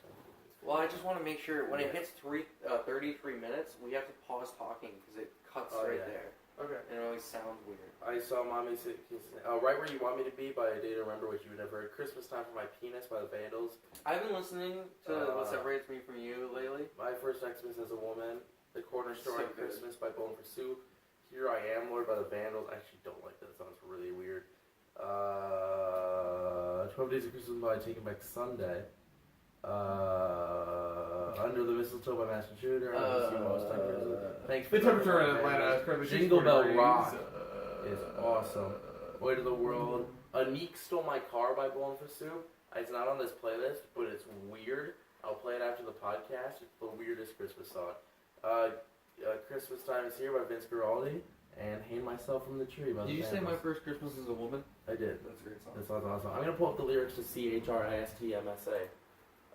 S2: Well, I just want to make sure when it hits 33 minutes, we have to pause talking because it cuts there.
S3: Okay.
S2: And it always sounds weird.
S1: I saw Mommy Say, Right Where You Want Me to Be by A Day to Remember, which you would never heard. Christmas Time for My Penis by the Vandals.
S2: I've been listening to What Separates Me From You lately.
S1: My First Xmas as a Woman. The Corner Store on
S2: So
S1: Christmas by Bowling for Soup. Here I Am, Lord by the Vandals. I actually don't like that. It sounds really weird. 12 Days of Christmas by Taking Back Sunday. Under the Mistletoe by Master Shooter. Thanks for
S3: The temperature in Atlanta is currently
S1: Jingle
S3: 40
S1: Bell
S3: degrees.
S1: Rock is awesome. Way to the World. Anik Stole My Car by Bowling for Soup. It's not on this playlist, but it's weird. I'll play it after the podcast. It's the weirdest Christmas song. Christmas Time Is Here by Vince Guaraldi. And Hang Myself from the Tree by the
S2: Did you say
S1: Vandals.
S2: My First Christmas Is a Woman?
S1: I did.
S2: That's a great song.
S1: That sounds awesome. I'm going to pull up the lyrics to CHRISTMSA.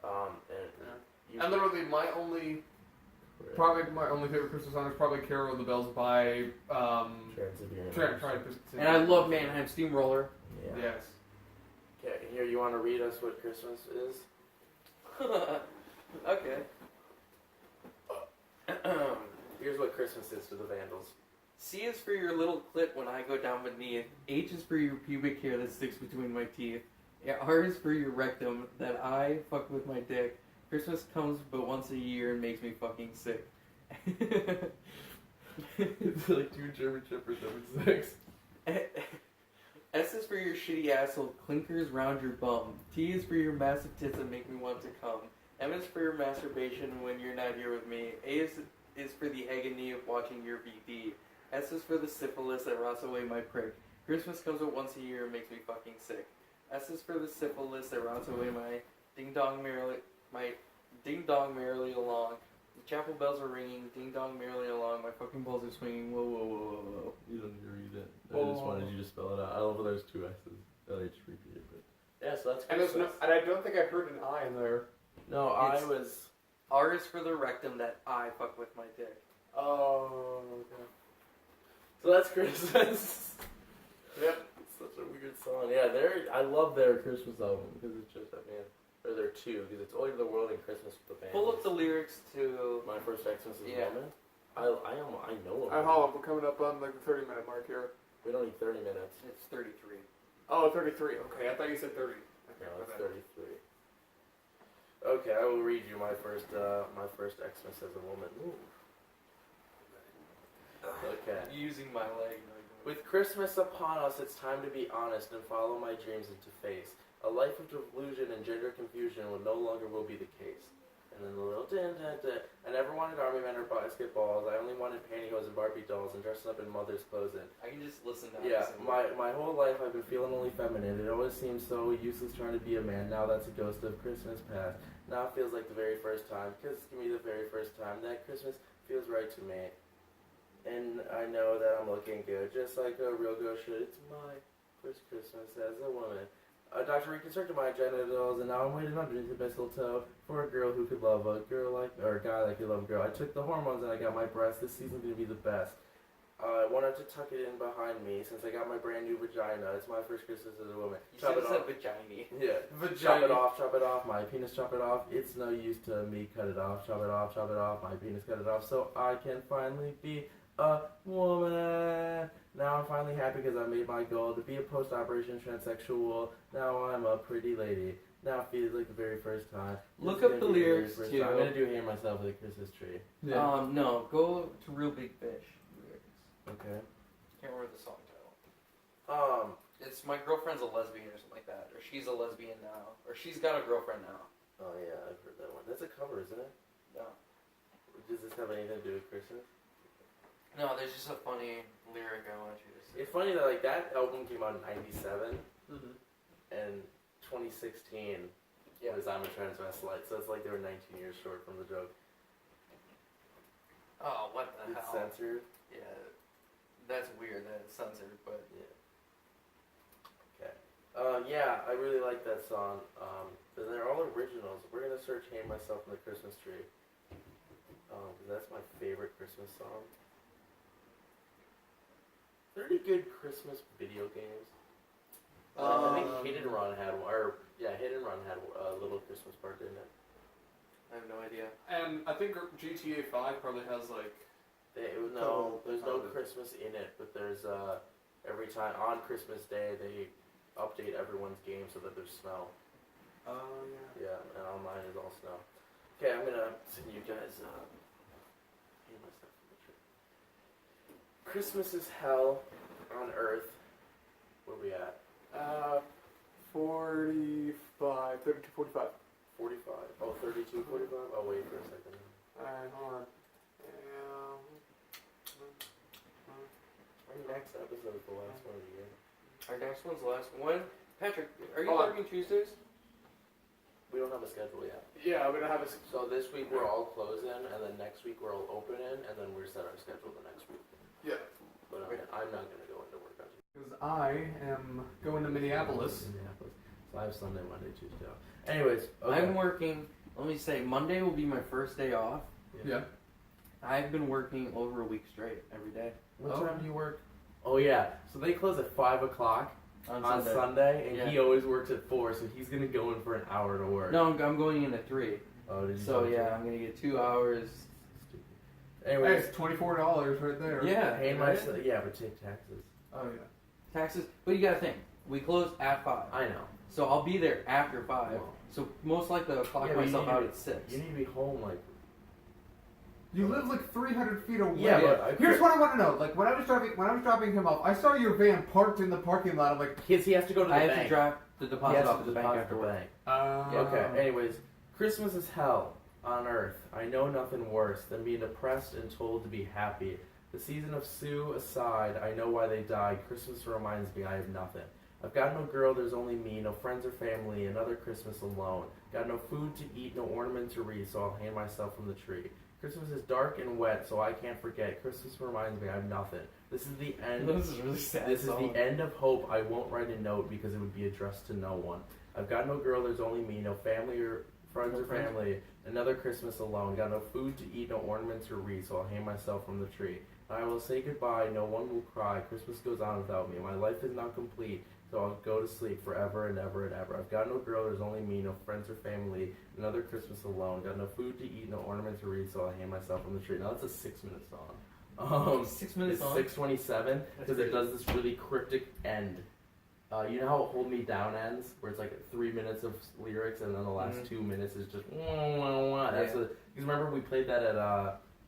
S3: And literally probably my only favorite Christmas song is probably Carol of the Bells by
S1: Trans-Siberian.
S2: And I love Mannheim Steamroller.
S1: Yeah.
S3: Yes.
S1: Okay, here, you want to read us what Christmas is?
S2: Okay.
S1: Here's what Christmas is to the Vandals.
S2: C is for your little clit when I go down beneath. H is for your pubic hair that sticks between my teeth. R is for your rectum that I fuck with my dick. Christmas comes but once a year and makes me fucking sick.
S1: It's like 2 German Shepherds over 6.
S2: S is for your shitty asshole clinkers round your bum. T is for your massive tits that make me want to come. M is for your masturbation when you're not here with me. A is for the agony of watching your VD. S is for the syphilis that rots away my prick. Christmas comes but once a year and makes me fucking sick. S is for the syphilis that rots away my ding dong merrily along. The chapel bells are ringing, ding dong merrily along. My fucking balls are swinging. Whoa, whoa, whoa, whoa, whoa.
S1: You don't need to read it. I just wanted you to spell it out. I love when there's 2 S's. I just repeat it. But yeah, so that's Christmas.
S3: And I don't think I heard an I in there.
S1: No,
S2: It's-
S1: I was.
S2: R is for the rectum that I fuck with my dick.
S1: Oh, okay. So that's Christmas.
S3: Yep.
S1: It's such a weird song. Yeah, I love their Christmas album because it's just, or they're 2 because it's Oi to the World and Christmas with the Band.
S2: Pull up the lyrics to
S1: My First Xmas Is a
S2: Yeah.
S1: Woman. I know them.
S3: Hold on, we're coming up on like the 30-minute mark here.
S1: We don't need 30 minutes.
S2: It's 33.
S3: Oh, 33. Okay, I thought you said 30.
S1: No, it's 33. Okay, I will read you my first Xmas as a woman. Ooh. Okay.
S2: Using my leg.
S1: With Christmas upon us, it's time to be honest and follow my dreams into face. A life of delusion and gender confusion no longer will be the case. And then the little dun. I never wanted army men or basketballs. I only wanted pantyhose and Barbie dolls and dressing up in mother's clothing.
S2: I can just listen to
S1: Yeah, my whole life I've been feeling only feminine. It always seems so useless trying to be a man. Now that's a ghost of Christmas past. Now it feels like the very first time. Because give me the very first time. That Christmas feels right to me. And I know that I'm looking good, just like a real girl should. It's my first Christmas as a woman. A doctor reconstructed my genitals, and now I'm waiting underneath the mistletoe for a girl who could love a girl or a guy that could love a girl. I took the hormones and I got my breasts. This season's gonna be the best. I wanted to tuck it in behind me since I got my brand new vagina. It's my first Christmas as a woman.
S2: You said it's a vagina.
S1: Yeah.
S3: Vagina.
S1: Chop it off. My penis, chop it off. It's no use to me. Cut it off. Chop it off. My penis, cut it off. So I can finally be a woman. Now I'm finally happy because I made my goal to be a post-operation transsexual. Now I'm a pretty lady. Now it feels like the very first time.
S2: Look up the lyrics too.
S1: I'm gonna do Hear Myself with a Christmas tree.
S3: Yeah.
S2: No, go to Real Big Fish lyrics.
S1: Okay.
S2: Can't remember the song title. It's My Girlfriend's a Lesbian or something like that, or She's a Lesbian Now, or She's Got a Girlfriend Now.
S1: Oh yeah, I've heard that one. That's a cover, isn't it?
S2: No.
S1: Does this have anything to do with Christmas?
S2: No, there's just a funny lyric I want you to see.
S1: It's funny that like that album came out in '97,
S3: Mm-hmm.
S1: and 2016 was I'm a Transvestite, so it's like they were 19 years short from the joke.
S2: Oh, what the
S1: It's
S2: hell?
S1: censored.
S2: Yeah, that's weird that it's censored, but
S1: Yeah. Okay. Yeah, I really like that song. But they're all originals. We're gonna search "Hang Myself" in the Christmas Tree. 'Cause that's my favorite Christmas song. Pretty good Christmas video games. I think Hit and Run had one, Hit and Run had a little Christmas part, didn't it?
S2: I have no idea.
S3: And I think GTA 5 probably has like...
S1: There's no Christmas in it, but there's every time on Christmas Day they update everyone's game so that there's snow.
S3: Oh, yeah.
S1: Yeah, and online is all snow. Okay, I'm gonna send you guys Hang Myself in the Tree. Christmas is hell on earth. Where we at?
S3: 45, 32, 45.
S1: 45. Oh, 32, 45? Oh, wait for a second.
S3: Alright, hold on.
S1: Our next episode is the last one of the year.
S2: Our next one's the last one. Patrick, are you
S3: Hold on.
S2: working Tuesdays?
S1: We don't have a schedule yet.
S3: Yeah, we don't have a...
S1: So this week we're all closing, and then next week we're all opening, and then we're set our schedule the next week.
S3: Yeah.
S1: But I'm not going to go into work on Tuesday.
S3: Because I am going to Minneapolis.
S1: So I have Sunday, Monday, Tuesday off. Anyways, okay.
S2: I'm working, let me say, Monday will be my first day off.
S3: Yeah.
S2: I've been working over a week straight, every day.
S1: What time do you work? Oh yeah, so they close at 5 o'clock on Sunday, and
S2: Yeah.
S1: he always works at 4, so he's going to go in for an hour to work.
S2: No, I'm going in at 3.
S1: Oh, did you
S2: So
S1: say
S2: yeah, I'm going to get 2 hours.
S1: Anyways,
S3: Hey, it's $24 right there.
S2: Yeah.
S1: pay myself. Yeah, but take taxes.
S3: Oh, yeah.
S2: Taxes, but you got to think, we close at 5.
S1: I know.
S2: So I'll be there after 5.
S1: Well.
S2: So most likely I'll clock
S1: Yeah, but you
S2: myself
S1: need to
S2: out
S1: be-
S2: at 6.
S1: You need to be home like.
S3: You live like 300 feet away.
S1: Yeah, but
S3: here's what I want to know. Like when I was dropping him off, I saw your van parked in the parking lot. I'm like,
S1: Kids, he has to go to the
S2: I
S1: bank.
S2: have to drop the
S1: He
S2: deposit
S1: has
S2: off
S1: to
S2: at the bank
S1: deposit
S2: after
S1: the
S2: work.
S1: bank. Okay. Anyways, Christmas is hell on earth. I know nothing worse than being depressed and told to be happy. The season of Sue aside, I know why they died. Christmas reminds me I have nothing. I've got no girl, there's only me, no friends or family, another Christmas alone. Got no food to eat, no ornament to read, so I'll hang myself from the tree. Christmas is dark and wet, so I can't forget. Christmas reminds me I have nothing. This is the end.
S2: This is really sad.
S1: This is the end of hope. I won't write a note because it would be addressed to no one. I've got no girl, there's only me, no family or friends or family, another Christmas alone. Got no food to eat, no ornaments or wreath, so I'll hang myself from the tree. I will say goodbye, no one will cry. Christmas goes on without me. My life is not complete, so I'll go to sleep forever and ever and ever. I've got no girl, there's only me, no friends or family, another Christmas alone. Got no food to eat, no ornaments or wreath, so I'll hang myself from the tree. Now that's a 6-minute song.
S2: 6 minutes
S1: It's
S2: long?
S1: 6:27 because it does this really cryptic end. you know how Hold Me Down ends, where it's like 3 minutes of lyrics and then the last 2 minutes is just wah, wah, wah. That's because remember we played that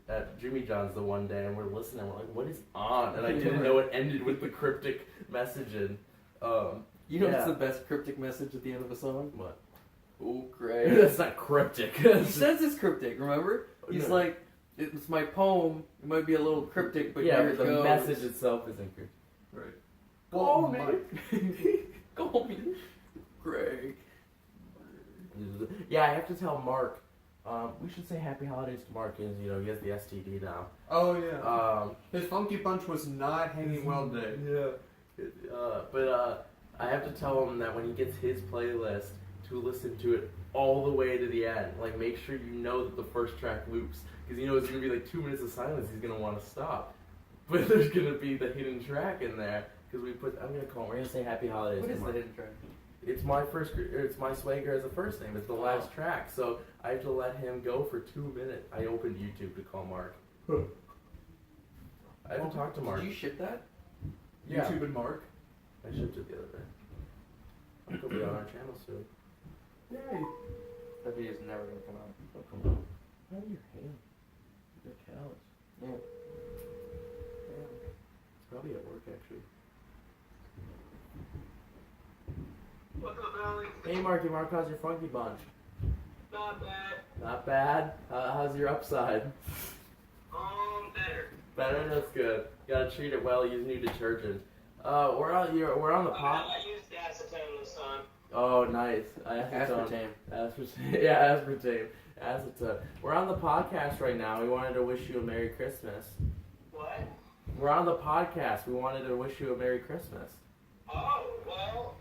S1: at Jimmy John's the one day and we're listening. We're like, what is on? And I didn't know it ended with the cryptic messaging.
S2: You know what's the best cryptic message at the end of a song?
S1: What?
S2: Oh, great.
S1: That's not cryptic.
S2: He says it's cryptic, remember? He's like, it's my poem. It might be a little cryptic, but here it
S1: the
S2: goes.
S1: message itself isn't cryptic.
S3: Right.
S2: Call me. Call me. Greg.
S1: Yeah, I have to tell Mark. We should say Happy Holidays to Mark, because he has the STD now.
S3: Oh yeah. His Funky Punch was not hanging well today.
S1: Yeah. But I have to tell him that when he gets his playlist, to listen to it all the way to the end. Like, make sure you know that the first track loops, because it's gonna be like 2 minutes of silence. He's gonna want to stop, but there's gonna be the hidden track in there because I'm gonna call him. We're gonna say Happy Holidays.
S2: What is the hidden track?
S1: It's my Swagger as a first name. It's the last track, so I have to let him go for 2 minutes. I opened YouTube to call Mark. I haven't talked to Mark.
S2: Did you ship that?
S1: Yeah.
S3: YouTube and Mark.
S1: I shipped it the other day. Mark will be on our channel soon. Yay!
S2: That video's never gonna come out.
S1: Oh, come on. How are your hands? Your callous.
S2: Yeah.
S1: It's probably at work, actually.
S4: What's up, Alex?
S1: Hey, Marky Mark, how's your Funky Bunch?
S4: Not bad.
S1: Not bad. How's your upside?
S4: Better.
S1: Better. That's good. Gotta treat it well. Use new detergent. We're on the pot.
S4: I used acetone this time.
S1: Oh, nice. Aspartame. Yeah, aspartame. Acetone. We're on the podcast right now. We wanted to wish you a Merry Christmas.
S4: What?
S1: We're on the podcast. We wanted to wish you a Merry Christmas.
S4: Oh, well,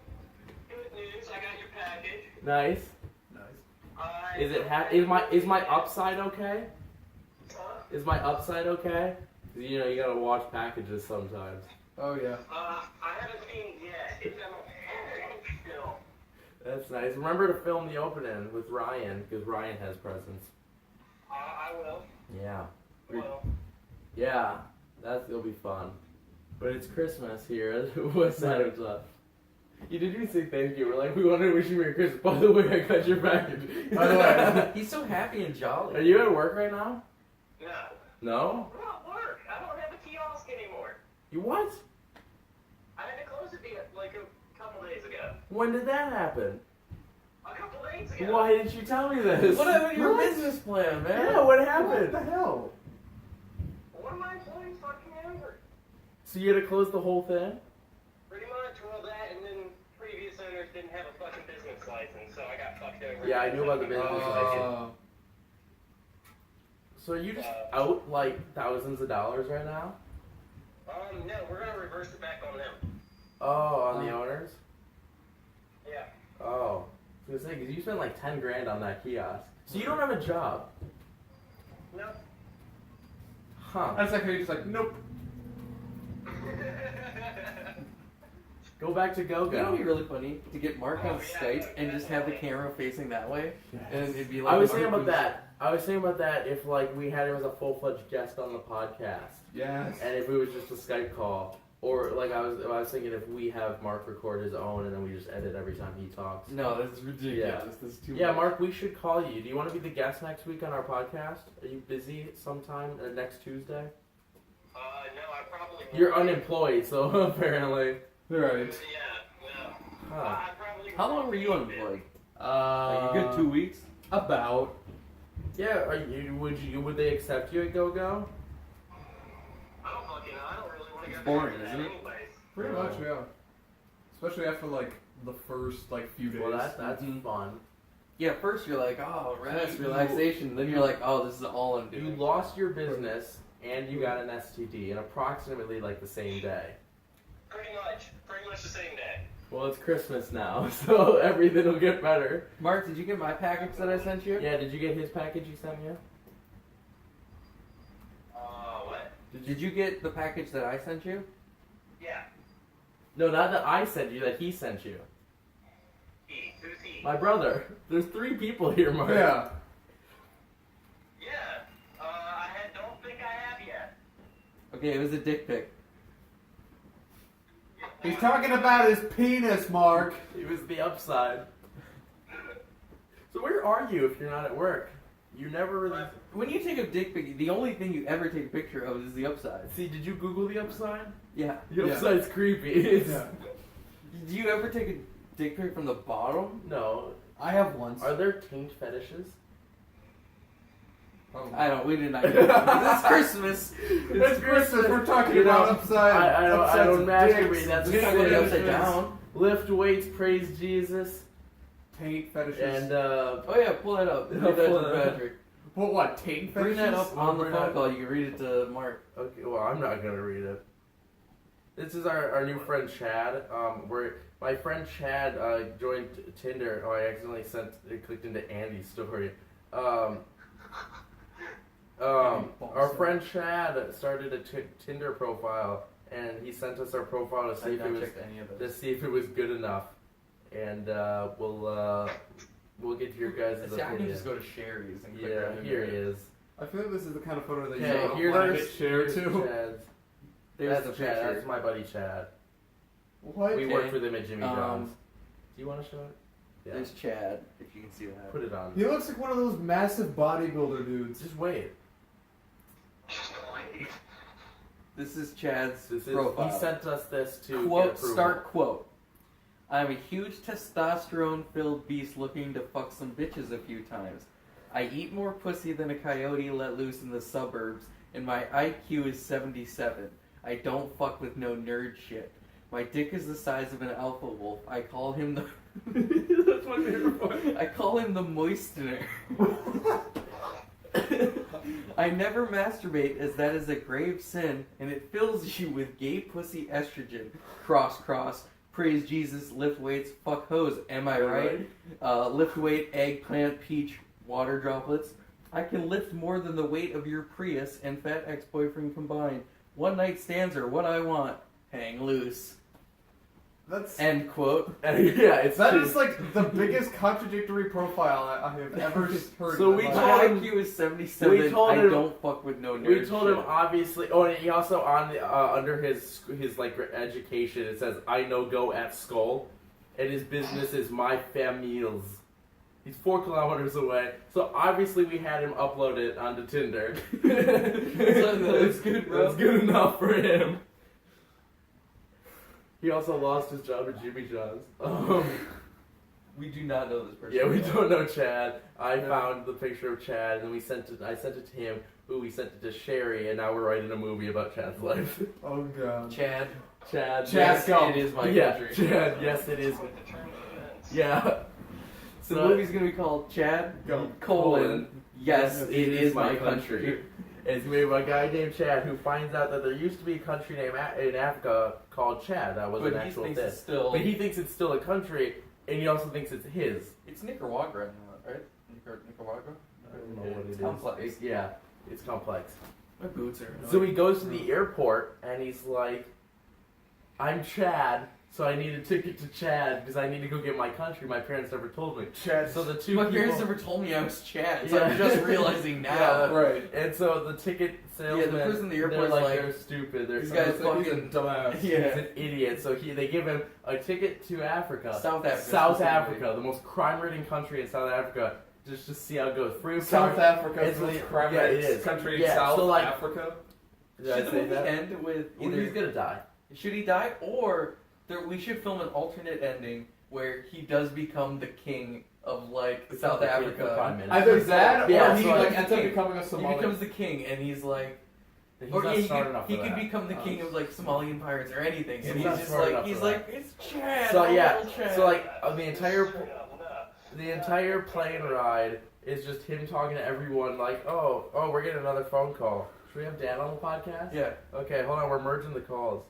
S4: good news. I got your package.
S1: Nice. Is my upside okay?
S4: Huh?
S1: Is my upside okay? 'Cause, you gotta watch packages sometimes.
S3: Oh yeah.
S4: I haven't seen it yet. It's on still.
S1: That's nice. Remember to film the opening with Ryan, because Ryan has presents.
S4: I will.
S1: Yeah.
S4: Well.
S1: Yeah, it'll be fun. But it's Christmas here at WYSADWTA. You didn't even say thank you. We're like, we wanted to wish you Merry Christmas. By the way, I got your package.
S2: By the way, he's so happy and jolly.
S1: Are you at work right now?
S4: No.
S1: No?
S4: I'm at work. I don't have a kiosk anymore.
S1: You what?
S4: I had to close it like a couple days ago.
S1: When did that happen?
S4: A couple days ago.
S1: Why didn't you tell me this?
S2: What happened to your business plan, man?
S1: Yeah, what happened?
S3: What the hell?
S4: One of my employees fucking angry.
S1: So you had to close the whole thing?
S4: Pretty much, well, that and then previous owners didn't have a fucking business license, so I got fucked over.
S1: Yeah, I knew about the business license. So are you just out like thousands of dollars right now?
S4: No, we're gonna reverse it back on them.
S1: Oh, on the owners?
S4: Yeah.
S1: Oh. I was gonna say, because you spent like 10 grand on that kiosk. So you don't have a job?
S4: No.
S1: Huh.
S3: That's like how you're just like, nope.
S1: Go back to Go-Go.
S2: You know, it'd be really funny to get Mark on Skype and just have the camera facing that way, and it'd be like.
S1: I was thinking about that. If like we had him as a full-fledged guest on the podcast.
S3: Yes.
S1: And if it was just a Skype call, or like I was thinking if we have Mark record his own and then we just edit every time he talks.
S2: No, this is ridiculous.
S1: Yeah.
S2: This is too
S1: Yeah,
S2: much.
S1: Mark, we should call you. Do you want to be the guest next week on our podcast? Are you busy sometime next Tuesday?
S4: No, I probably won't.
S1: You're unemployed, so apparently.
S3: Right.
S4: Yeah, no.
S1: Huh.
S4: I probably
S2: How long
S4: won't
S2: were you
S4: be
S2: unemployed?
S3: Like
S2: Like a good 2 weeks.
S3: About.
S1: Yeah, would they accept you at Go-Go?
S4: I don't fucking know. I don't really want to go
S2: It's boring,
S4: back to that
S2: isn't it?
S4: anyways.
S3: Pretty much, yeah. Especially after like the first like few days.
S1: Well, that's fun.
S2: Yeah, first you're like, oh, rest, relaxation. Then you're like, oh, this is all I'm
S1: You
S2: doing.
S1: lost your business and you got an STD in approximately like the same day.
S4: Pretty much the same day.
S1: Well, it's Christmas now, so everything will get better.
S2: Mark, did you get my package that I sent you?
S1: Yeah, did you get his package he sent you?
S4: What?
S2: Did you get the package that I sent you?
S4: Yeah.
S1: No, not that I sent you, that he sent you.
S4: He. Who's he?
S1: My brother. There's 3 people here, Mark.
S3: Yeah.
S4: Yeah. Don't think I have yet.
S2: Okay, it was a dick pic.
S3: He's talking about his penis, Mark.
S1: It was the upside. So where are you if you're not at work? You never really...
S2: When you take a dick pic, the only thing you ever take a picture of is the upside.
S1: See, did you Google the upside?
S2: Yeah.
S1: The upside's creepy. It's...
S3: Yeah.
S2: Do you ever take a dick pic from the bottom?
S1: No.
S3: I have once.
S1: Are there taint fetishes?
S3: Oh.
S2: I don't. We did not. Get it's Christmas.
S3: It's Christmas. We're talking
S1: You
S3: about
S1: know,
S3: upside.
S1: I don't masturbate. That's
S2: We don't go the upside down.
S1: Lift weights, praise Jesus,
S3: Taint fetishes.
S1: and
S2: Oh yeah, pull that up. Read that
S1: pull
S2: to
S1: it up.
S2: Patrick.
S3: what? Taint fetishes?
S2: Bring that up on the
S1: Bring
S2: phone
S1: that-
S2: call. You can read it to Mark.
S1: okay. Well, I'm not gonna read it. This is our new friend Chad. Where my friend Chad joined Tinder. Oh, I accidentally clicked into Andy's story. Our friend Chad started a Tinder profile, and he sent us our profile to see if it was good enough, and we'll get to your guys'
S2: See, I can
S1: opinion.
S2: just go to Sherry's and click
S1: Yeah,
S2: right in
S1: here he
S2: there.
S1: is.
S3: I feel like this is the kind of photo that you
S1: Okay,
S3: don't
S1: here's
S3: want to get shared to.
S1: Chad's.
S2: There's
S1: That's
S2: the
S1: Chad.
S2: picture.
S1: That's my buddy Chad.
S3: What?
S1: We
S2: Okay.
S1: worked with him at Jimmy John's. Do you want to show it? Yeah.
S2: There's Chad, if you can see that.
S1: Put it on.
S3: He looks like one of those massive bodybuilder dudes.
S1: Just wait.
S2: This is Chad's
S1: This is,
S2: profile.
S1: he sent us this to
S2: Quote,
S1: get approval.
S2: start quote. I'm a huge testosterone-filled beast looking to fuck some bitches a few times. I eat more pussy than a coyote let loose in the suburbs, and my IQ is 77. I don't fuck with no nerd shit. My dick is the size of an alpha wolf. I call him the...
S1: That's my favorite part.
S2: I call him the moistener. I never masturbate, as that is a grave sin, and it fills you with gay pussy estrogen. Cross, praise Jesus, lift weights, fuck hoes, am I right? Lift weight, eggplant, peach, water droplets. I can lift more than the weight of your Prius and fat ex-boyfriend combined. One night stands are what I want. Hang loose.
S3: That's
S2: End quote.
S1: Yeah, it's
S3: that
S1: true.
S3: is like the biggest contradictory profile I have ever heard.
S1: So
S3: in
S1: we
S3: my
S1: told
S3: life.
S2: My
S1: him-
S2: IQ is 77.
S1: we told
S2: I
S1: him-
S2: don't fuck with no nerd
S1: We told him
S2: shit.
S1: obviously. Oh, and he also on the under his like education it says I know go at Skull, and his business is My Fam Meals. He's 4 kilometers away, so obviously we had him upload it onto Tinder.
S2: That's good, bro.
S1: That's good enough for him. He also lost his job at Jimmy John's.
S2: We do not know this person.
S1: Yeah, we don't know Chad. I found the picture of Chad, and then I sent it to him, who we sent it to Sherry, and now we're writing a movie about Chad's life.
S3: Oh god.
S2: Chad.
S1: Chad,
S3: Chad, go.
S2: It is my
S1: yeah,
S2: country.
S1: Chad, yes it is.
S4: With the turn of events.
S1: Yeah.
S2: So the movie's gonna be called Chad,
S3: Go.
S2: colon, yes, it is my country.
S1: It's made by a guy named Chad who finds out that there used to be a country name in Africa called Chad. That was
S2: But
S1: an
S2: he
S1: actual
S2: thinks
S1: thing.
S2: it's still...
S1: But he thinks it's still a country, and he also thinks it's his.
S2: It's Nicaragua, right? Nicaragua?
S1: I don't know what it is.
S2: Complex.
S1: It's complex.
S2: My boots are...
S1: So he goes to the airport, and he's like, I'm Chad, so I need a ticket to Chad because I need to go get my country. My parents never told me.
S3: Chad.
S1: So the two
S2: My
S1: people,
S2: parents never told me I was Chad, so
S1: Yeah.
S2: I'm just realizing now.
S1: Yeah.
S3: Right.
S1: and so the ticket salesman,
S2: person in the
S1: they're
S2: airport's
S1: like,
S2: like,
S1: they're stupid. They're
S2: these guys
S3: He's a
S2: fucking...
S3: dumbass.
S1: He's
S2: Yeah.
S1: an idiot. So they give him a ticket to Africa.
S2: South Africa.
S1: South
S2: specifically.
S1: Africa, the most crime-ridden country in South Africa. Just to see how it goes. Free of
S3: South
S1: charge.
S3: Africa is
S1: It's
S3: the
S1: really-
S3: most crime
S1: yeah, it is.
S3: country in
S1: Yeah,
S3: South
S1: so, like-
S3: Africa.
S1: Did I
S2: Should the
S1: say
S2: movie
S1: that?
S2: end with
S1: Well,
S2: either...
S1: he's gonna die.
S2: Should he die, or we should film an alternate ending where he does become the king of like South Africa.
S3: Either that,
S1: Yeah,
S3: or he
S1: so
S3: like
S1: like-
S3: ends up becoming a
S2: He
S3: Somali.
S2: becomes the king, and he's like,
S1: He's
S2: or
S1: not
S2: he
S1: smart
S2: could,
S1: enough
S2: he
S1: for
S2: could
S1: that.
S2: become the king of like Somalian pirates or anything, and
S1: He's
S2: he's
S1: not
S2: just
S1: smart
S2: like,
S1: enough
S2: he's
S1: for
S2: like, it's Chad.
S1: So yeah,
S2: little Chad.
S1: so like the entire plane ride is just him talking to everyone. Like, oh, we're getting another phone call. Should we have Dad on the podcast?
S2: yeah.
S1: Okay, hold on. We're merging the calls.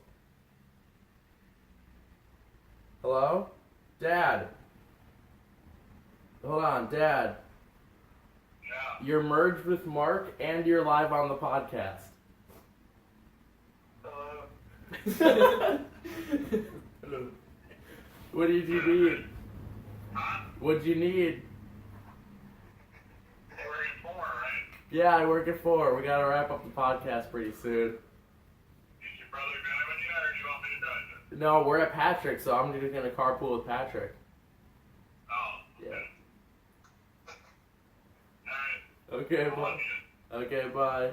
S1: Hello, Dad. Hold on, Dad.
S4: Yeah.
S1: You're merged with Mark, and you're live on the podcast. What did you need? What'd you need?
S4: We're in 4, right?
S1: Yeah, I work at 4. We gotta wrap up the podcast pretty soon.
S4: Is your brother driving yet, or do you want me to drive
S1: No, we're at Patrick, so I'm just gonna carpool with Patrick.
S4: Oh.
S1: Yeah.
S4: Alright.
S1: Okay, bye. Okay, bye.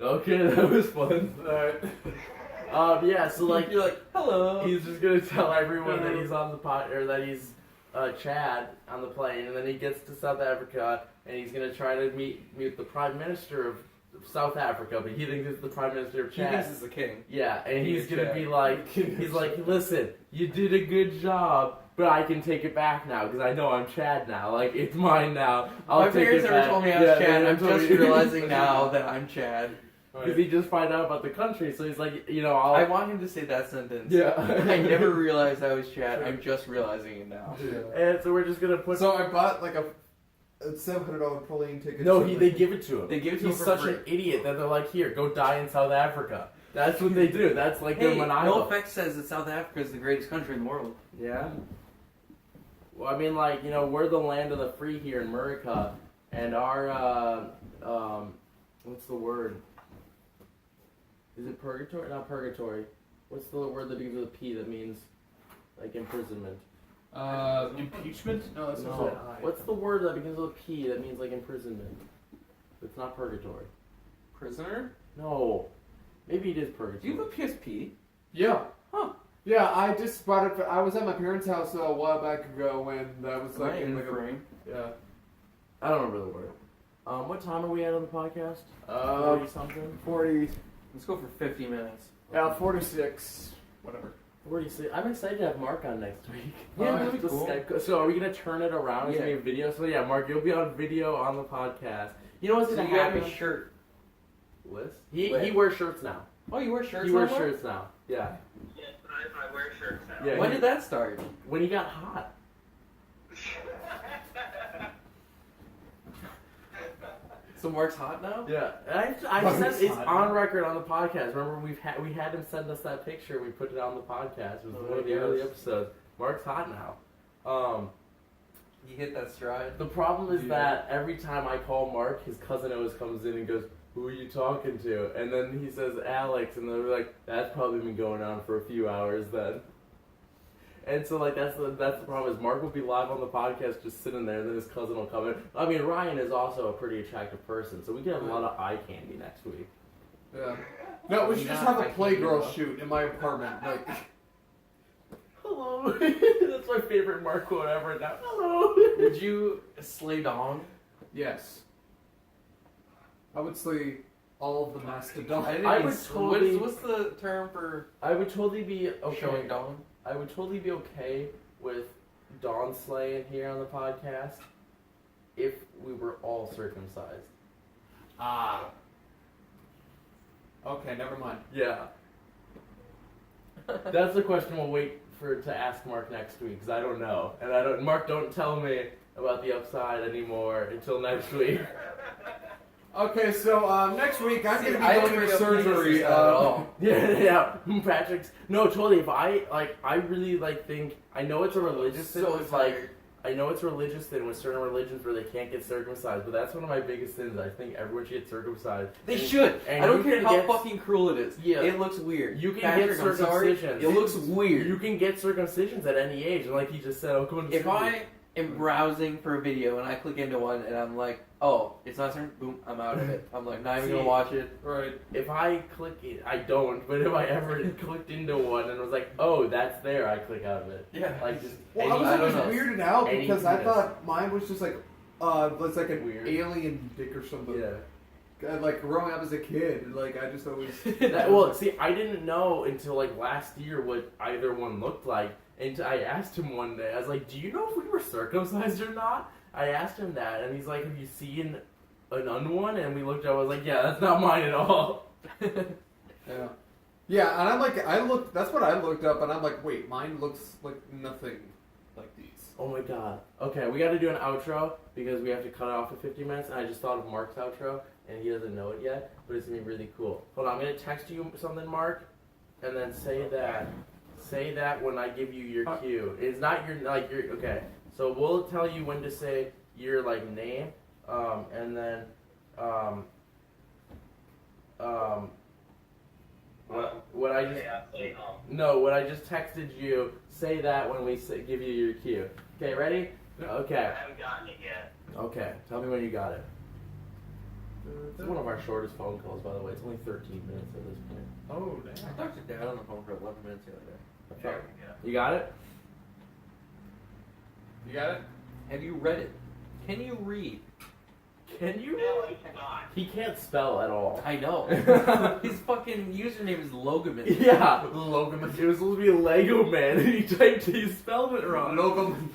S1: Okay, that was fun. Alright. Yeah, so like
S2: You're like, hello.
S1: he's just gonna tell everyone that he's on the pot or that he's Chad on the plane, and then he gets to South Africa and he's gonna try to meet the Prime Minister of South Africa, but he thinks it's the Prime Minister of Chad.
S2: He thinks it's the king.
S1: Yeah, and
S2: King
S1: he's
S2: of
S1: gonna
S2: Chad.
S1: be like, he's like, listen, you did a good job, but I can take it back now because I know I'm Chad now. Like it's mine now. I'll
S2: My
S1: take
S2: parents
S1: it
S2: never
S1: back.
S2: told me I was Chad.
S1: they
S2: I'm
S1: told
S2: just
S1: me-
S2: realizing now that I'm Chad.
S1: because he just found out about the country, so he's like, you know,
S2: I want him to say that sentence.
S1: Yeah.
S2: I never realized I was Chad. I'm just realizing it now.
S1: And so we're just gonna put.
S3: So I bought like a $700 plane ticket.
S1: No, they give it to him.
S2: They give it to
S1: He's
S2: him for
S1: such
S2: free.
S1: an idiot that they're like, here, go die in South Africa. That's what they do. That's like
S2: Hey,
S1: their maniacal.
S2: no effect says that South Africa is the greatest country in the world.
S1: Yeah. Well, I mean, like, you know, we're the land of the free here in America, and our what's the word? Is it purgatory? Not purgatory. What's the word that begins with a P that means like imprisonment?
S3: Impeachment? No, that's
S1: No. What's the word that begins with a P that means like imprisonment? It's not purgatory.
S2: Prisoner?
S1: No. Maybe it is
S2: Do
S1: purgatory.
S2: you have a PSP?
S3: Yeah.
S2: Huh.
S3: Yeah, I just bought it. I was at my parents' house a while back ago when that was like
S2: Right
S3: in
S2: in the
S3: like a,
S2: frame.
S3: yeah.
S1: I don't remember the word. What time are we at on the podcast? 40 something?
S3: 40.
S2: Let's go for 50 minutes.
S3: Yeah, 46. Whatever.
S1: 46. I'm excited to have Mark on next week.
S2: Yeah,
S3: that'd
S2: be
S1: The
S2: cool.
S1: Skype- So are we gonna turn it around? It's
S2: Yeah.
S1: gonna be a video. So yeah, Mark, you'll be on video on the podcast. You know what's
S2: So
S1: gonna
S2: you got
S1: happen?
S2: a shirt.
S1: Liz? He
S2: Wait.
S1: wears shirts now.
S2: Oh, you wear shirts
S1: He wears
S2: now, Mark?
S1: shirts now. Yeah.
S4: Yes, I wear shirts now.
S1: Yeah.
S2: When did that start?
S1: When he got hot.
S2: So Mark's hot now?
S1: Yeah. And I
S3: Mark's
S1: said it's
S3: hot.
S1: on record on the podcast. Remember we had him send us that picture. We put it on the podcast. It was
S2: Oh,
S1: one of the
S2: yes.
S1: early episodes. Mark's hot now.
S2: You hit that stride.
S1: The problem is
S3: Yeah.
S1: that every time I call Mark, his cousin always comes in and goes, "Who are you talking to?" And then he says Alex, and they're like, "That's probably been going on for a few hours then." And so like that's the problem is Mark will be live on the podcast just sitting there, and then his cousin will come in. I mean Ryan is also a pretty attractive person, so we can have a lot of eye candy next week.
S3: Yeah. No, we should just
S2: Not
S3: have a
S2: like
S3: playgirl
S2: you.
S3: shoot in my apartment. Like,
S1: Hello, that's my favorite Mark quote ever. Now, hello.
S2: Would you slay Dawn?
S3: yes. I would slay all of the mastodon.
S1: I would totally-
S2: What's the term for
S1: I would totally be
S2: showing
S1: okay.
S2: Dawn?
S1: I would totally be okay with Dawn slaying here on the podcast if we were all circumcised.
S3: Ah. Okay, never mind.
S1: Yeah. That's the question we'll wait to ask Mark next week, because I don't know. And Mark, don't tell me about the upside anymore until next week.
S3: Okay, so next week I'm
S2: See,
S3: going
S2: I
S3: to
S2: didn't
S3: be going
S2: bring
S3: to
S2: up
S3: surgery.
S2: penises at all.
S1: Yeah, Patrick's. No, totally. If I really think, I know it's a religious thing.
S2: So
S1: It's like,
S2: tired.
S1: I know it's a religious thing with certain religions where they can't get circumcised, but that's one of my biggest sins. I think everyone should get circumcised.
S2: They
S1: And-
S2: should.
S1: and
S2: I don't
S1: you
S2: care
S1: can
S2: how
S1: get-
S2: fucking cruel it is.
S1: Yeah.
S2: It looks weird.
S1: You can
S2: Patrick,
S1: get
S2: I'm sorry,
S1: circumcisions.
S2: it looks weird.
S1: You can get circumcisions at any age, and like he just said, come on.
S2: If I am browsing for a video and I click into one and I'm like, oh, it's not certain, boom, I'm out of it. I'm like, not even
S1: See,
S2: gonna watch it.
S3: Right.
S1: If I click it, I don't. But if I ever clicked into one and was like, oh, that's there, I click out of it.
S2: Yeah.
S1: Like just.
S3: Well, I was
S2: I
S3: always
S2: don't know.
S3: weirded out
S1: Any
S3: because I
S1: penis.
S3: thought mine was just like, it's like an
S1: Weird.
S3: alien dick or something.
S1: Yeah.
S3: Like growing up as a kid, like I just always.
S1: Well, see, I didn't know until like last year what either one looked like, and I asked him one day. I was like, "Do you know if we were circumcised or not?" I asked him that, and he's like, "Have you seen an un-one?" And we looked at. I was like, "Yeah, that's not mine at all."
S3: Yeah. Yeah, and I'm like, that's what I looked up, and I'm like, wait, mine looks like nothing like these.
S1: Oh my god. Okay, we got to do an outro because we have to cut it off at 50 minutes, and I just thought of Mark's outro, and he doesn't know it yet, but it's gonna be really cool. Hold on, I'm gonna text you something, Mark, and then say that. Say that when I give you your cue. It's not your okay. So we'll tell you when to say your like name, and then What I just what I just texted you. Say that when we give you your cue. Okay, ready? Okay.
S4: I haven't gotten it yet.
S1: Okay, tell me when you got it. It's one of our shortest phone calls, by the way. It's only 13 minutes at this point.
S3: Oh,
S2: I
S3: damn.
S2: talked to Dad on the phone for 11 minutes the other day.
S4: There we go.
S1: You got it?
S3: You got it?
S2: Have you read it? Can you read?
S1: Can you?
S4: No, I cannot.
S1: He can't spell at all.
S2: I know. His fucking username is Logaman.
S1: Yeah.
S3: Logan.
S1: It was supposed to be a Lego man, and he spelled it wrong.
S3: Logan.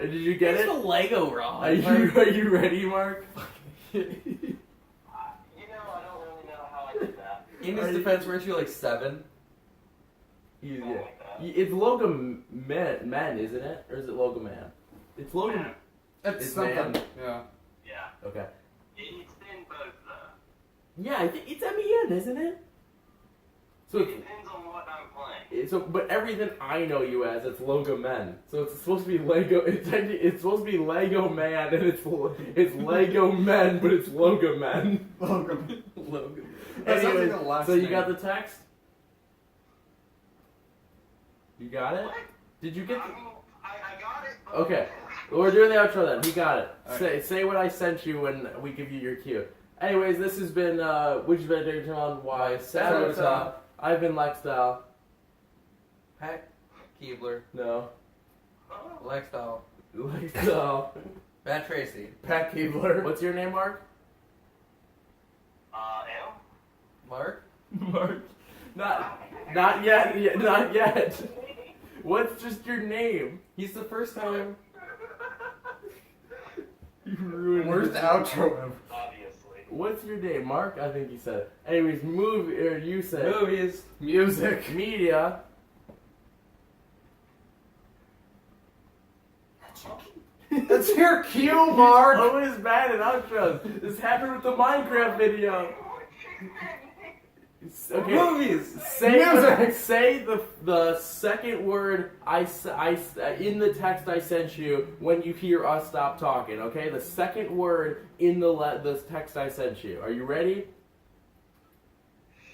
S1: And did you get
S2: It's
S1: it?
S2: the Lego wrong.
S1: Are you ready, Mark?
S4: I don't really know how I did that.
S2: In his defense, weren't you like 7?
S1: Yeah.
S4: Something like that.
S1: It's Logo Men, isn't it? Or is it Logo Man? It's Logo.
S4: Yeah.
S3: It's
S1: It's
S3: something.
S1: man.
S3: Yeah.
S4: Yeah.
S1: Okay.
S4: It's been both, though.
S1: Yeah, I think it's MEN, isn't it? So
S4: It depends on what I'm playing.
S1: but everything I know you as, it's Logo Men. So it's supposed to be Lego. It's supposed to be Lego Man, and it's Lego Men, but it's Logo Men.
S3: Logan.
S1: Logo.
S3: That sounds
S1: Anyways,
S3: like a last
S1: so you
S3: name.
S1: got the text? You got it?
S4: What?
S1: Did you get?
S4: I mean, I got it. But
S1: Okay. Well, we're doing the outro then. He got it.
S3: Okay.
S1: Say what I sent you when we give you your cue. Anyways, this has been which has been David on WYSADWTA. I've been Lexdal.
S2: Pat Keebler,
S1: No.
S2: Lexdal,
S1: Lexdal.
S2: Matt Tracy,
S3: Pat Keebler.
S1: What's your name, Mark?
S4: M?
S2: Mark.
S1: Mark. Not yet. Not yet. What's just your name?
S2: He's the first time.
S1: You ruined
S3: Where's
S1: it.
S3: the outro ever?
S4: Obviously.
S1: What's your name, Mark? I think you said. Anyways, you said
S2: Movies.
S3: Music.
S1: media.
S3: That's your cue, Mark.
S1: Always bad at outros. This happened with the Minecraft video. Okay.
S2: Movies.
S1: Say the second word in the text I sent you when you hear us stop talking. Okay, the second word in the text I sent you. Are you ready?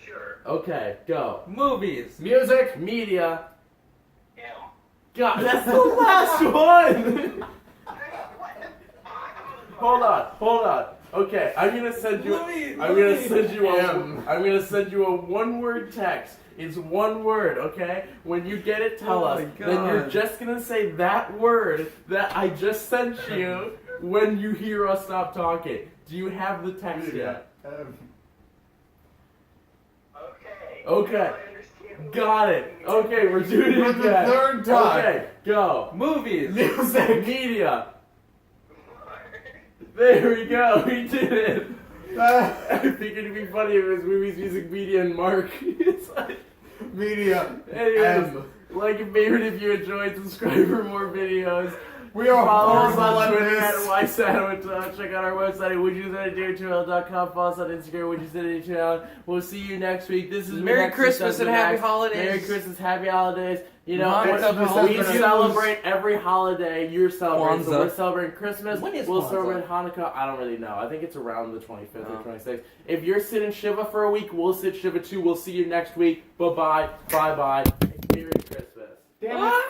S4: Sure.
S1: Okay, go.
S2: Movies.
S3: Music.
S1: Media.
S4: M.
S1: God, that's the last one. Hold on. Okay, I'm gonna send you. I'm gonna send you a one-word text. It's one word, okay? When you get it, tell us. Then you're just gonna say that word that I just sent you when you hear us stop talking. Do you have the text yet?
S4: Okay.
S1: Okay.
S4: Now I understand.
S1: Got it. Okay, we're doing it
S3: For the
S1: again.
S3: third time.
S1: Okay, go.
S2: Movies.
S1: Music. Media. There we go. We did it. I figured it'd be funny if it was movies, music, media, and Mark. It's like,
S3: Media.
S1: anyways,
S3: M.
S1: like and favorite if you enjoyed. Subscribe for more videos.
S3: We are
S1: Follow us
S3: horrible
S1: on
S3: at
S1: Twitter at
S3: this.
S1: WYSADWTA. Check out our website at WYSADWTA.com. Follow us on Instagram, WYSADWTA. We'll see you next week. This is
S2: Merry
S1: Next
S2: Christmas and happy
S1: Max.
S2: holidays.
S1: Merry Christmas, happy holidays. You know,
S2: Hanukkah,
S1: we
S3: Christmas.
S1: celebrate every holiday. You're celebrating. So
S2: Kwanzaa.
S1: we're celebrating Christmas.
S2: When is
S1: We'll
S2: Kwanzaa?
S1: celebrate Hanukkah. I don't really know. I think it's around the 25th
S2: Oh.
S1: or 26th. If you're sitting Shiva for a week, we'll sit Shiva too. We'll see you next week. Bye-bye. Bye-bye. Merry Christmas.
S3: Damn it.